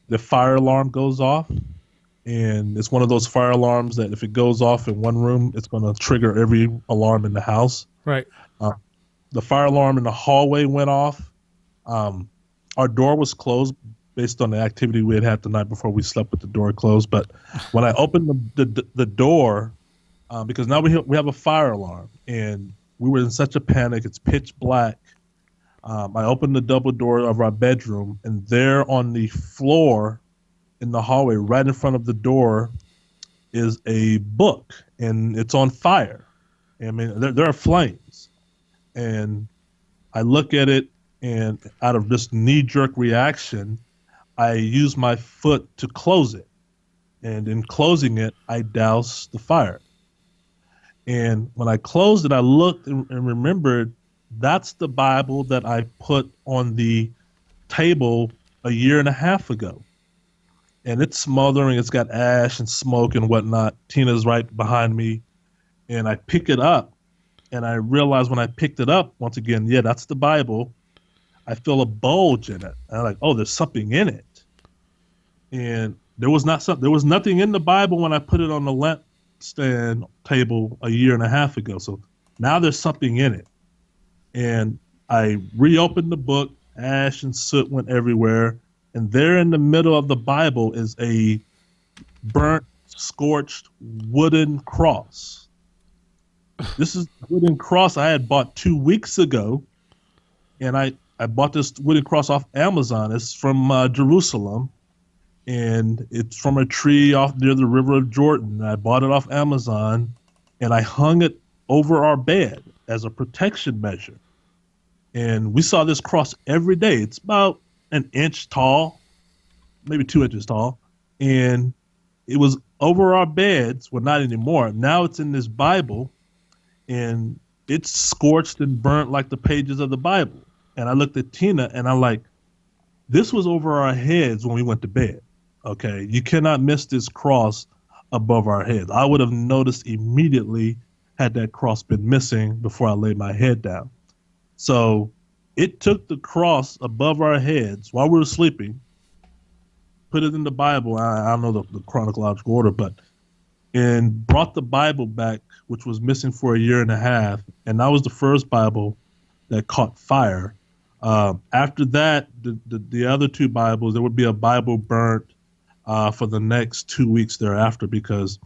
the fire alarm goes off. And it's one of those fire alarms that if it goes off in one room, it's going to trigger every alarm in the house. Right. The fire alarm in the hallway went off. Our door was closed based on the activity we had had the night before. We slept with the door closed. But when I opened the door, because now we have a fire alarm, and we were in such a panic. It's pitch black. I opened the double door of our bedroom, and there on the floor in the hallway, right in front of the door, is a book, and it's on fire. I mean, there are flames. And I look at it, and out of this knee-jerk reaction, I use my foot to close it. And in closing it, I douse the fire. And when I closed it, I looked and remembered that's the Bible that I put on the table a year and a half ago. And it's smoldering. It's got ash and smoke and whatnot. Tina's right behind me. And I pick it up. And I realized when I picked it up, once again, yeah, that's the Bible. I feel a bulge in it. And I'm like, oh, there's something in it. And there was nothing in the Bible when I put it on the lampstand table a year and a half ago. So now there's something in it. And I reopened the book, ash and soot went everywhere. And there in the middle of the Bible is a burnt, scorched wooden cross. This is the wooden cross I had bought 2 weeks ago. And I bought this wooden cross off Amazon. It's from Jerusalem. And it's from a tree off near the River of Jordan. I bought it off Amazon, and I hung it over our bed as a protection measure. And we saw this cross every day. It's about an inch tall, maybe 2 inches tall. And it was over our beds. Well, not anymore. Now it's in this Bible, and it's scorched and burnt like the pages of the Bible. And I looked at Tina, and I'm like, this was over our heads when we went to bed. Okay, you cannot miss this cross above our heads. I would have noticed immediately had that cross been missing before I laid my head down. So It took the cross above our heads while we were sleeping, put it in the Bible. I don't know the chronological order, but and brought the Bible back, which was missing for a year and a half, and that was the first Bible that caught fire. After that, the other two Bibles, there would be a Bible burnt for the next 2 weeks thereafter, because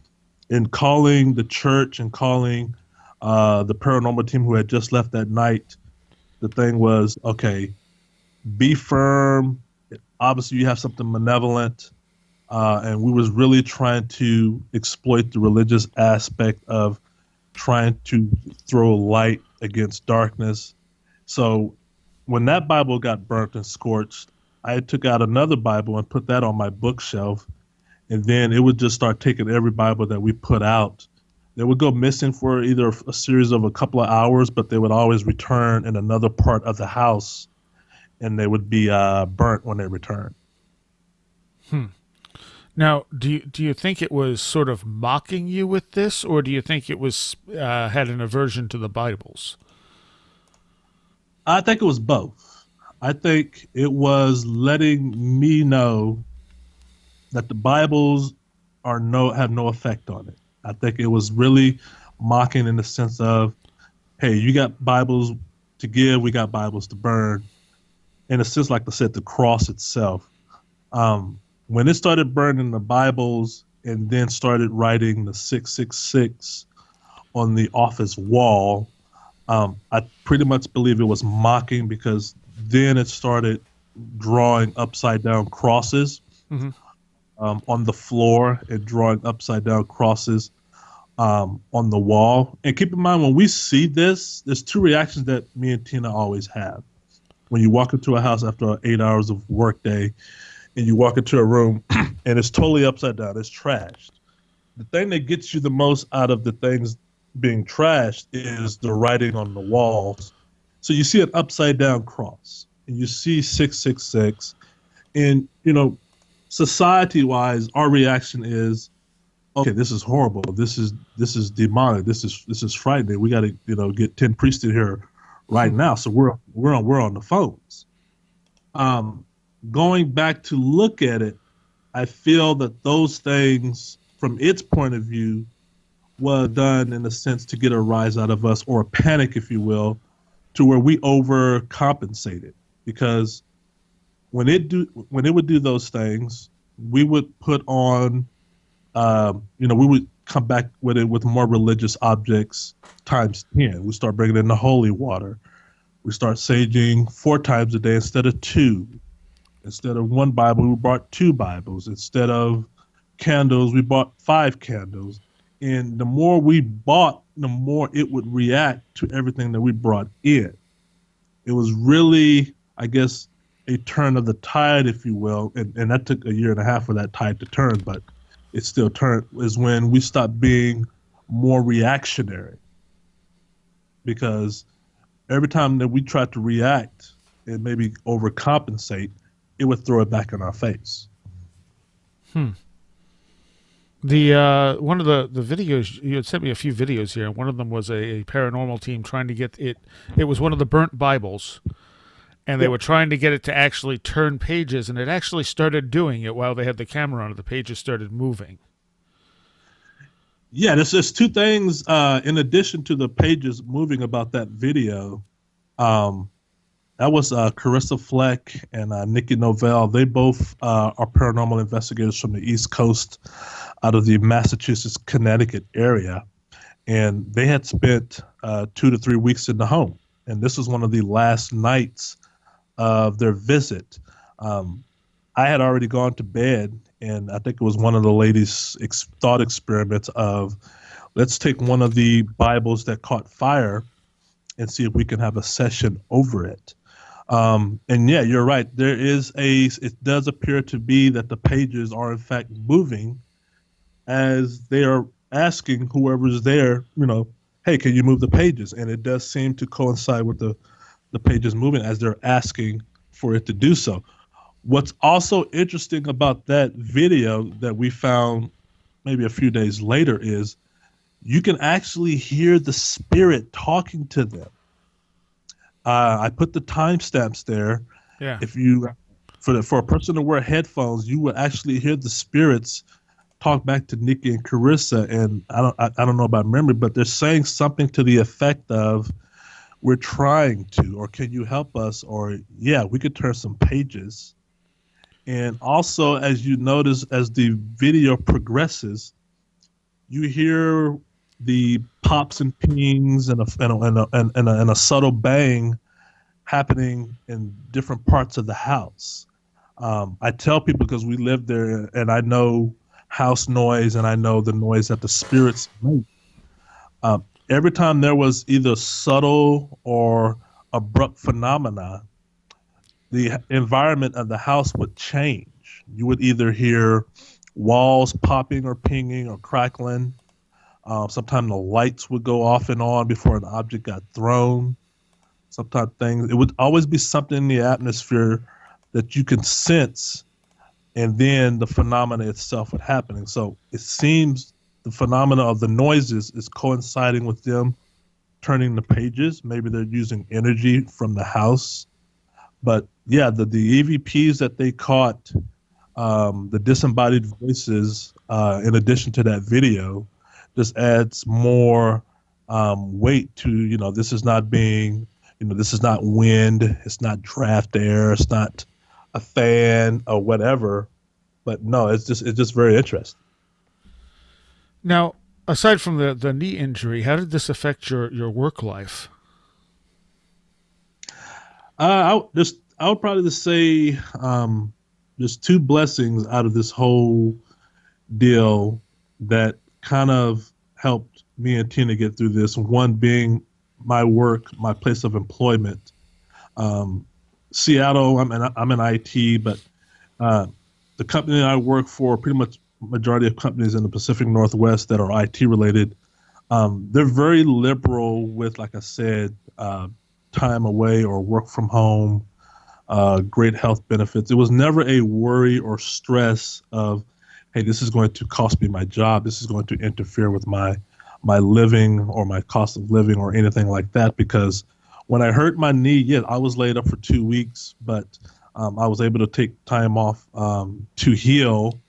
in calling the church and calling the paranormal team who had just left that night, the thing was, okay, be firm. Obviously, you have something malevolent, and we was really trying to exploit the religious aspect of trying to throw light against darkness. So when that Bible got burnt and scorched, I took out another Bible and put that on my bookshelf, and then it would just start taking every Bible that we put out. They would go missing for either a series of a couple of hours, but they would always return in another part of the house, and they would be burnt when they returned. Now, do you think it was sort of mocking you with this, or do you think it was had an aversion to the Bibles? I think it was both. I think it was letting me know that the Bibles have no effect on it. I think it was really mocking in the sense of, hey, you got Bibles to give, we got Bibles to burn. In a sense, like I said, the cross itself. When it started burning the Bibles and then started writing the 666 on the office wall, I pretty much believe it was mocking, because then it started drawing upside down crosses on the floor and drawing upside down crosses on the wall. And keep in mind, when we see this, there's two reactions that me and Tina always have. When you walk into a house after 8 hours of work day and you walk into a room and it's totally upside down, it's trashed. The thing that gets you the most out of the things being trashed is the writing on the walls. So you see an upside down cross and you see 666, and society wise, our reaction is, okay, this is horrible. This is demonic. This is frightening. We got to get 10 priests in here right now. So we're on the phones. Going back to look at it, I feel that those things, from its point of view, was done in a sense to get a rise out of us, or a panic, if you will, to where we overcompensated. Because when it would do those things, we would put on, we would come back with it with more religious objects times 10. We start bringing in the holy water. We start saging 4 times a day instead of 2. Instead of 1 Bible, we brought 2 Bibles. Instead of candles, we bought 5 candles. And the more we bought, the more it would react to everything that we brought in. It was really, I guess, a turn of the tide, if you will. And that took a year and a half for that tide to turn, but it still turned, is when we stopped being more reactionary. Because every time that we tried to react and maybe overcompensate, it would throw it back in our face. The one of the videos, you had sent me a few videos here. One of them was a paranormal team trying to get it. It was one of the burnt Bibles, and they were trying to get it to actually turn pages, and it actually started doing it while they had the camera on it. The pages started moving. Yeah, there's 2 things in addition to the pages moving about that video. That was Carissa Fleck and Nikki Novell. They both are paranormal investigators from the East Coast, out of the Massachusetts, Connecticut area. And they had spent 2 to 3 weeks in the home. And this was one of the last nights of their visit. I had already gone to bed, and I think it was one of the ladies' thought experiments of, let's take one of the Bibles that caught fire and see if we can have a session over it. And yeah, you're right. It does appear to be that the pages are in fact moving as they are asking whoever's there, hey, can you move the pages? And it does seem to coincide with the pages moving as they're asking for it to do so. What's also interesting about that video that we found maybe a few days later is you can actually hear the spirit talking to them. I put the timestamps there. Yeah. If you for a person to wear headphones, you would actually hear the spirits talk back to Nikki and Carissa, and I don't know about memory, but they're saying something to the effect of, "We're trying to," or "Can you help us?" or "Yeah, we could turn some pages." And also, as you notice, as the video progresses, you hear the pops and pings and a subtle bang happening in different parts of the house. I tell people because we live there and I know house noise and I know the noise that the spirits make. Every time there was either subtle or abrupt phenomena, the environment of the house would change. You would either hear walls popping or pinging or crackling. Sometimes the lights would go off and on before an object got thrown. Sometimes things, it would always be something in the atmosphere that you can sense, and then the phenomena itself would happening. So it seems the phenomena of the noises is coinciding with them turning the pages. Maybe they're using energy from the house. But yeah, the EVPs that they caught, the disembodied voices, in addition to that video, just adds more weight to, this is not being, this is not wind, it's not draft air, it's not a fan or whatever. But no, it's just very interesting. Now, aside from the knee injury, how did this affect your work life? I would probably just say there's two blessings out of this whole deal that kind of helped me and Tina get through this. One being my work, my place of employment. Seattle, I'm in IT, but the company I work for, pretty much majority of companies in the Pacific Northwest that are IT related, they're very liberal with, like I said, time away or work from home, great health benefits. It was never a worry or stress of, hey, this is going to cost me my job. This is going to interfere with my living or my cost of living or anything like that. Because when I hurt my knee, yeah, I was laid up for 2 weeks, but I was able to take time off to heal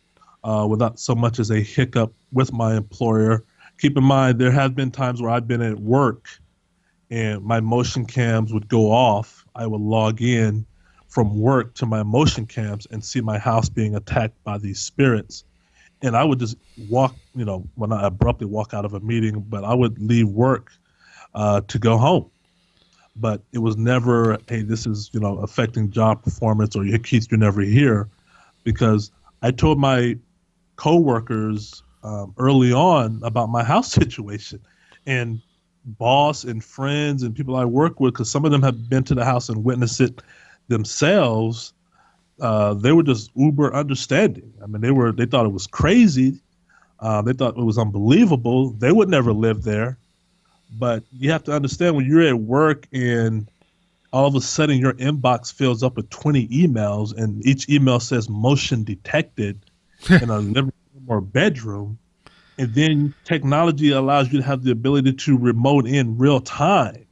without so much as a hiccup with my employer. Keep in mind, there have been times where I've been at work and my motion cams would go off. I would log in from work to my motion cams and see my house being attacked by these spirits. And I would just walk, when I abruptly walk out of a meeting, but I would leave work to go home. But it was never, hey, this is, affecting job performance, or Keith, you're never here. Because I told my coworkers early on about my house situation, and boss and friends and people I work with, because some of them have been to the house and witnessed it themselves. They were just uber understanding. I mean, they thought it was crazy. They thought it was unbelievable. They would never live there. But you have to understand, when you're at work and all of a sudden your inbox fills up with 20 emails and each email says motion detected in a living room or bedroom, and then technology allows you to have the ability to remote in real time,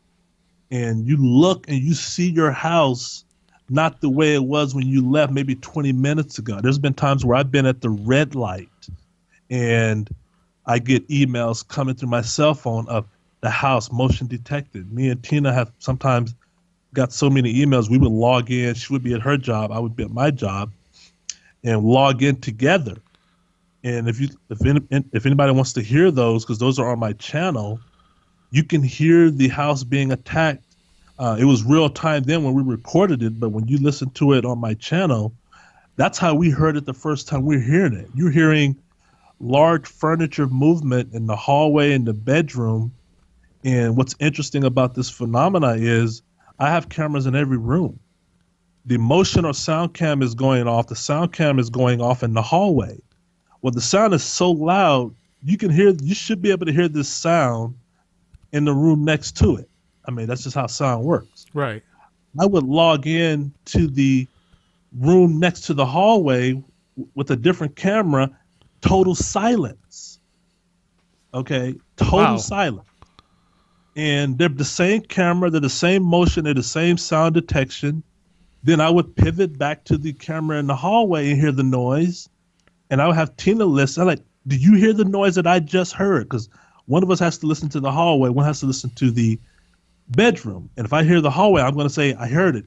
and you look and you see your house not the way it was when you left maybe 20 minutes ago. There's been times where I've been at the red light and I get emails coming through my cell phone of the house motion detected. Me and Tina have sometimes got so many emails, we would log in. She would be at her job, I would be at my job, and log in together. And if anybody wants to hear those, because those are on my channel, you can hear the house being attacked. It was real time then when we recorded it, but when you listen to it on my channel, that's how we heard it the first time we're hearing it. You're hearing large furniture movement in the hallway, in the bedroom. And what's interesting about this phenomena is I have cameras in every room. The motion or sound cam is going off. The sound cam is going off in the hallway. Well, the sound is so loud, you should be able to hear this sound in the room next to it. I mean, that's just how sound works. Right. I would log in to the room next to the hallway with a different camera, total silence. Okay? Total Wow. silence. and they're the same camera, they're the same motion, they're the same sound detection. Then I would pivot back to the camera in the hallway and hear the noise, and I would have Tina listen. I'm like, "Did you hear the noise that I just heard?" Because one of us has to listen to the hallway, one has to listen to the bedroom. And if I hear the hallway, I'm going to say, "I heard it."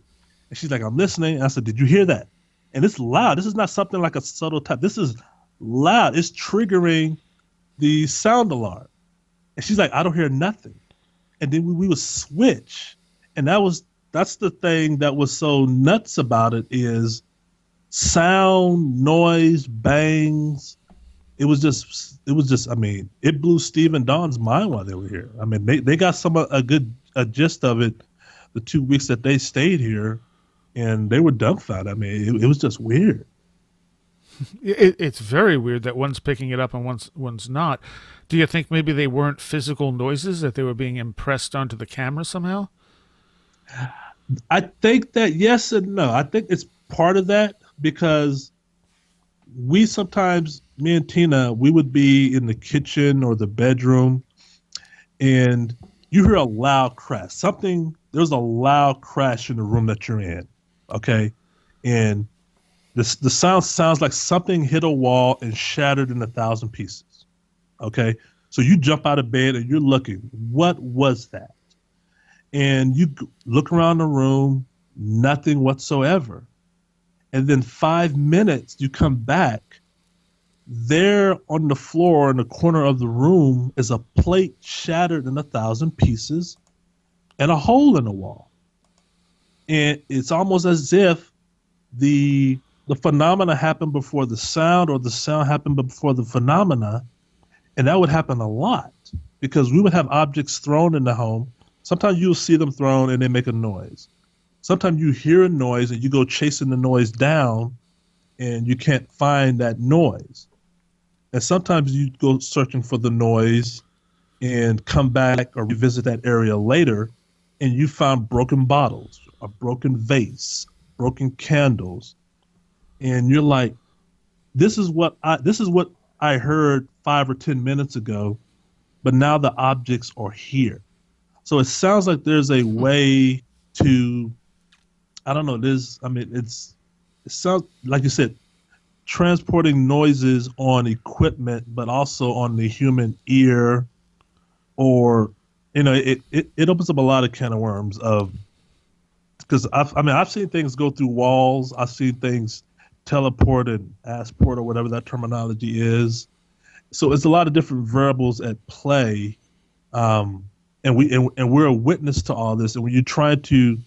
And she's like, "I'm listening." And I said, "Did you hear that?" And it's loud. This is not something like a subtle tap. This is loud. It's triggering the sound alarm. And she's like, "I don't hear nothing." And then we would switch. And that's the thing that was so nuts about it is sound, noise, bangs. I mean, it blew Steve and Don's mind while they were here. I mean, they got a gist of it the 2 weeks that they stayed here, and they were dumbfounded. I mean, it was just weird. It's very weird that one's picking it up and one's not. Do you think maybe they weren't physical noises, that they were being impressed onto the camera somehow? I think that yes and no. I think it's part of that because we sometimes, me and Tina, we would be in the kitchen or the bedroom, and you hear a loud crash. There's a loud crash in the room that you're in, okay? And the sound sounds like something hit a wall and shattered in 1,000 pieces, okay? So you jump out of bed and you're looking, what was that? And you look around the room, nothing whatsoever. And then 5 minutes, you come back. There on the floor in the corner of the room is a plate shattered in 1,000 pieces and a hole in the wall. And it's almost as if the phenomena happened before the sound, or the sound happened before the phenomena. And that would happen a lot because we would have objects thrown in the home. Sometimes you'll see them thrown and they make a noise. Sometimes you hear a noise and you go chasing the noise down and you can't find that noise. And sometimes you go searching for the noise and come back or revisit that area later and you found broken bottles, a broken vase, broken candles. And you're like, this is what I heard 5 or 10 minutes ago, but now the objects are here. So it sounds like there's a way to, I don't know, it sounds like you said, transporting noises on equipment, but also on the human ear, or, it opens up a lot of can of worms of, because I've seen things go through walls. I've seen things teleport and passport or whatever that terminology is. So it's a lot of different variables at play. And we're a witness to all this. And when you try to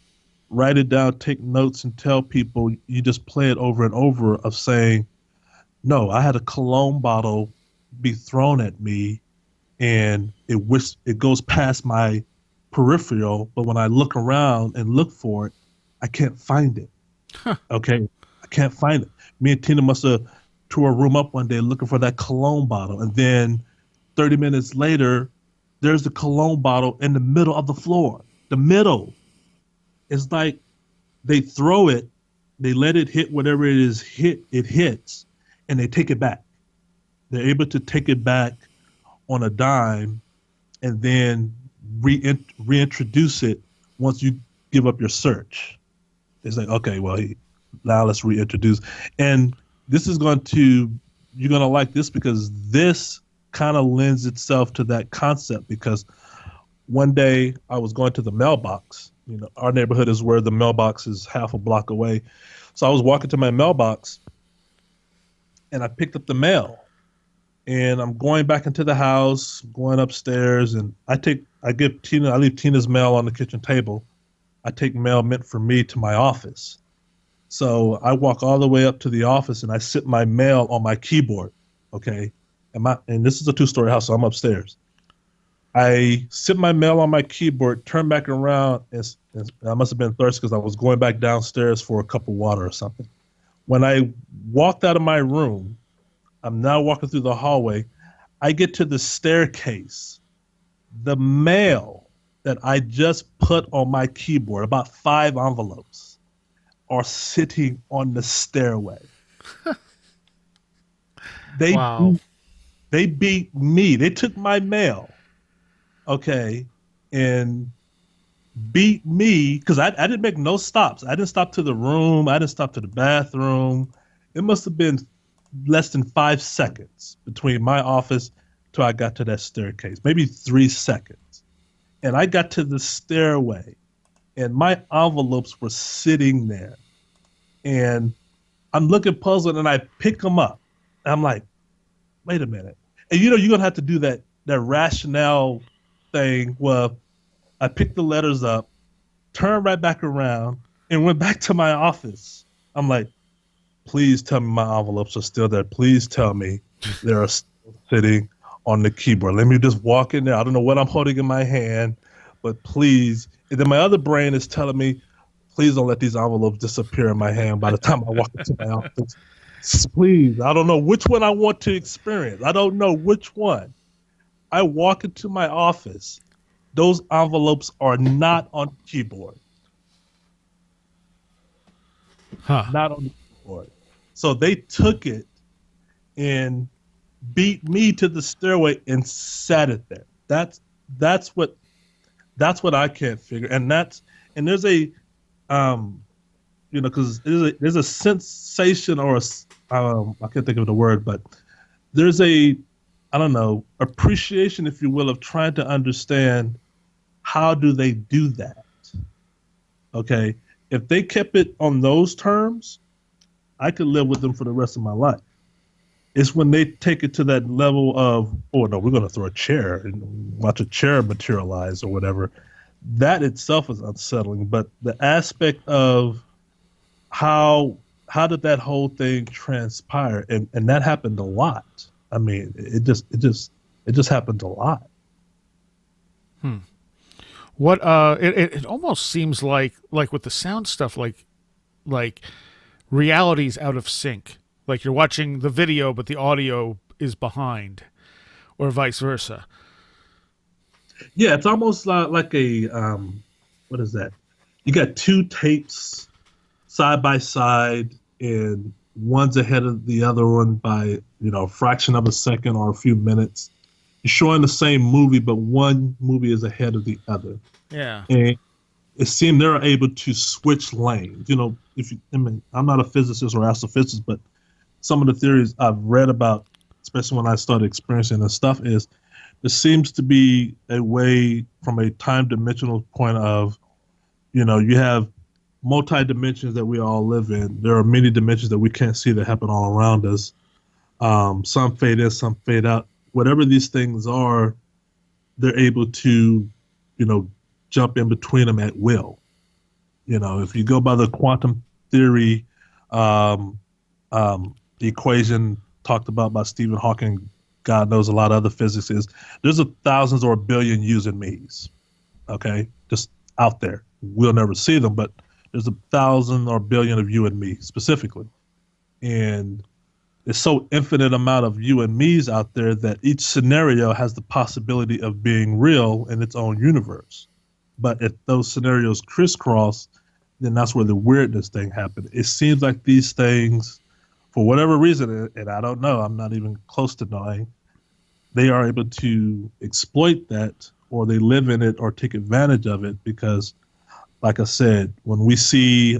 write it down, take notes, and tell people, you just play it over and over of saying, "No, I had a cologne bottle be thrown at me, and it goes past my peripheral, but when I look around and look for it, I can't find it." Huh. Okay, I can't find it. Me and Tina must have tore a room up one day looking for that cologne bottle, and then 30 minutes later, there's the cologne bottle in the middle of the floor. The middle. It's like they throw it, they let it hit whatever it hits, and they take it back. They're able to take it back on a dime and then reintroduce it once you give up your search. It's like, okay, well, now let's reintroduce. And you're going to like this because this kind of lends itself to that concept, because one day I was going to the mailbox. Our neighborhood is where the mailbox is half a block away. So I was walking to my mailbox and I picked up the mail, and I'm going back into the house, going upstairs, and I leave Tina's mail on the kitchen table. I take mail meant for me to my office. So I walk all the way up to the office and I sit my mail on my keyboard. Okay. And this is a 2-story house, so I'm upstairs. I sit my mail on my keyboard, turn back around, and I must have been thirsty because I was going back downstairs for a cup of water or something. When I walked out of my room, I'm now walking through the hallway. I get to the staircase. The mail that I just put on my keyboard, about 5 envelopes, are sitting on the stairway. Wow. They beat me. They took my mail. Okay. and beat me because I didn't make no stops. I didn't stop to the room. I didn't stop to the bathroom. It must have been less than 5 seconds between my office till I got to that staircase, maybe 3 seconds. And I got to the stairway, and my envelopes were sitting there. And I'm looking puzzled, and I pick them up. I'm like, wait a minute. And you're gonna have to do that rationale thing. Well, I picked the letters up, turned right back around, and went back to my office. I'm like, please tell me my envelopes are still there. Please tell me they're still sitting on the keyboard. Let me just walk in there. I don't know what I'm holding in my hand, but please. And then my other brain is telling me, please don't let these envelopes disappear in my hand by the time I walk into my office. Please. I don't know which one I want to experience. I don't know which one. I walk into my office. Those envelopes are not on the keyboard. Huh. Not on the keyboard. So they took it and beat me to the stairway and sat it there. That's what I can't figure. And there's a because there's a sensation or I can't think of the word, but there's a I don't know appreciation, if you will, of trying to understand how do they do that. Okay, if they kept it on those terms, I could live with them for the rest of my life. It's when they take it to that level of, oh no, we're going to throw a chair and watch a chair materialize or whatever. That itself is unsettling. But the aspect of how did that whole thing transpire, and that happened a lot. I mean, it just happened a lot. What it almost seems like with the sound stuff, like reality's out of sync. Like you're watching the video, but the audio is behind, or vice versa. Yeah, it's almost like a what is that? You got two tapes side by side, and one's ahead of the other one by a fraction of a second or a few minutes. You're showing the same movie, but one movie is ahead of the other. Yeah. And it seemed they're able to switch lanes. I'm not a physicist or astrophysicist, but some of the theories I've read about, especially when I started experiencing this stuff, is there seems to be a way from a time dimensional point of, you have multi-dimensions that we all live in. There are many dimensions that we can't see that happen all around us. Some fade in, some fade out. Whatever these things are, they're able to, jump in between them at will. If you go by the quantum theory, the equation talked about by Stephen Hawking, God knows a lot of other physics, is there's thousands or a billion yous and me's, okay? Just out there. We'll never see them, but there's 1,000 or a billion of you and me specifically. And there's so infinite amount of you and me's out there that each scenario has the possibility of being real in its own universe. But if those scenarios crisscross, then that's where the weirdness thing happened. It seems like these things, for whatever reason, and I don't know, I'm not even close to knowing, they are able to exploit that, or they live in it or take advantage of it because, like I said, when we see,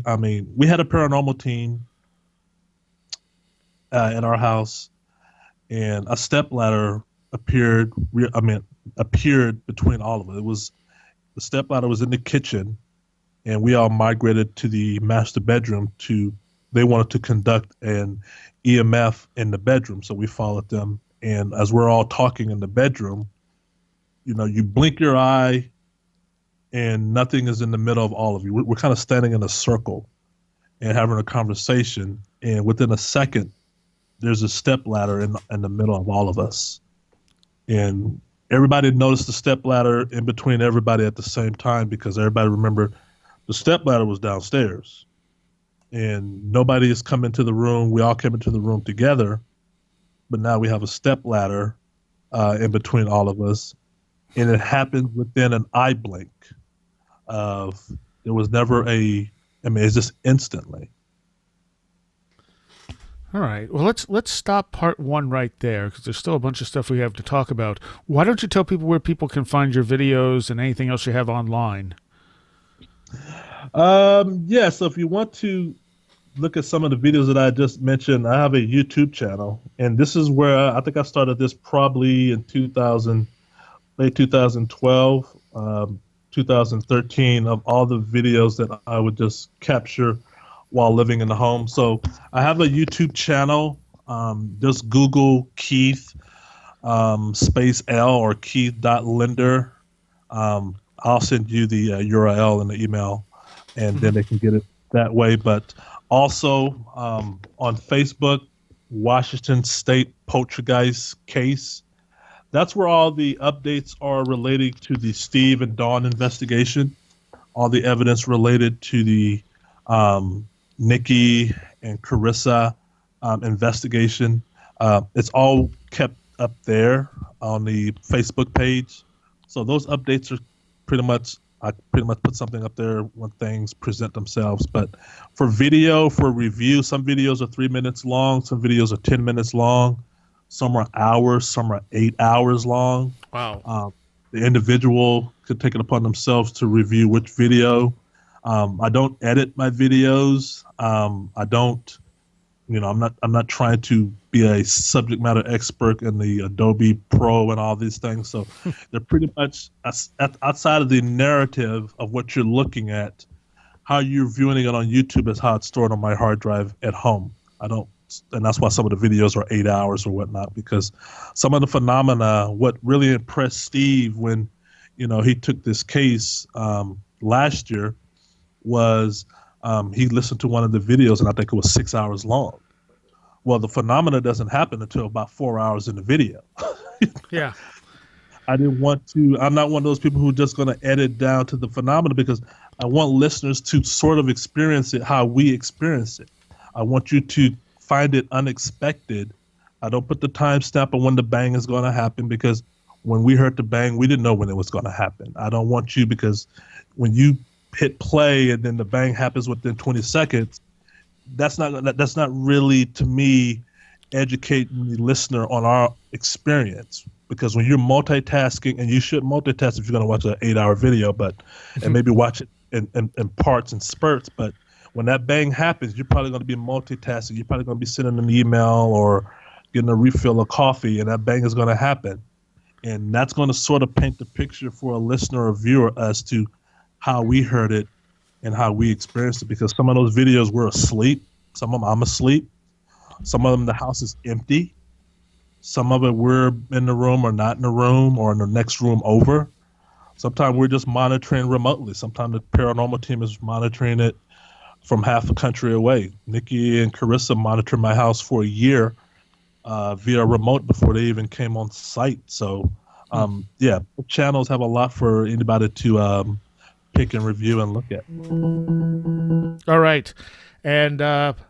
we had a paranormal team in our house, and a stepladder appeared between all of it. The stepladder was in the kitchen, and we all migrated to the master bedroom they wanted to conduct an EMF in the bedroom, so we followed them. And as we're all talking in the bedroom, you blink your eye, and nothing is in the middle of all of you. We're kind of standing in a circle and having a conversation, and within a second, there's a stepladder in the middle of all of us. And everybody noticed the stepladder in between everybody at the same time because everybody remembered the stepladder was downstairs. And nobody has come into the room. We all came into the room together, but now we have a stepladder in between all of us. And it happened within an eye blink there was never it's just instantly. All right. Well, let's stop part one right there because there's still a bunch of stuff we have to talk about. Why don't you tell people where people can find your videos and anything else you have online? Yeah, so if you want to look at some of the videos that I just mentioned, I have a YouTube channel, and this is where I think I started this probably in 2000, late 2012, 2013, of all the videos that I would just capture while living in the home. So I have a YouTube channel. Just Google Keith space L or Keith.Linder. I'll send you the URL in the email, and then they can get it that way. But also on Facebook, Washington State Poltergeist Case. That's where all the updates are relating to the Steve and Dawn investigation. All the evidence related to the Nikki and Carissa investigation. It's all kept up there on the Facebook page. So those updates are I pretty much put something up there when things present themselves. But for video, for review, some videos are 3 minutes long, some videos are 10 minutes long, some are hours, some are 8 hours long. Wow. The individual could take it upon themselves to review which video. I don't edit my videos. I don't, I'm not trying to be a subject matter expert in the Adobe Pro and all these things. So they're pretty much outside of the narrative of what you're looking at. How you're viewing it on YouTube is how it's stored on my hard drive at home. And that's why some of the videos are 8 hours or whatnot, because some of the phenomena, what really impressed Steve when, he took this case last year was he listened to one of the videos, and I think it was 6 hours long. Well, the phenomena doesn't happen until about 4 hours in the video. Yeah. I'm not one of those people who are just going to edit down to the phenomena, because I want listeners to sort of experience it how we experience it. I want you to find it unexpected. I don't put the timestamp on when the bang is going to happen, because when we heard the bang, we didn't know when it was going to happen. I don't want you, because when you hit play and then the bang happens within 20 seconds, that's not really, to me, educating the listener on our experience. Because when you're multitasking, and you should multitask if you're going to watch an 8-hour video, and maybe watch it in parts and spurts. But when that bang happens, you're probably going to be multitasking. You're probably going to be sending an email or getting a refill of coffee, and that bang is going to happen. And that's going to sort of paint the picture for a listener or viewer as to how we heard it and how we experienced it. Because some of those videos we're asleep. Some of them I'm asleep. Some of them the house is empty. Some of it we're in the room or not in the room or in the next room over. Sometimes we're just monitoring remotely. Sometimes the paranormal team is monitoring it from half a country away. Nikki and Carissa monitored my house for a year via remote before they even came on site. So, channels have a lot for anybody to pick and review and look at. All right. And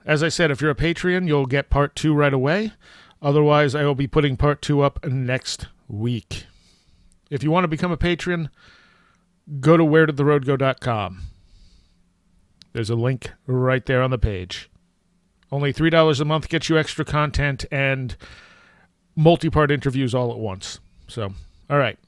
as I said, if you're a Patreon, you'll get part 2 right away. Otherwise, I will be putting part 2 up next week. If you want to become a patron, go to wheredidtheroadgo.com. There's a link right there on the page. Only $3 a month gets you extra content and multi-part interviews all at once. So, all right.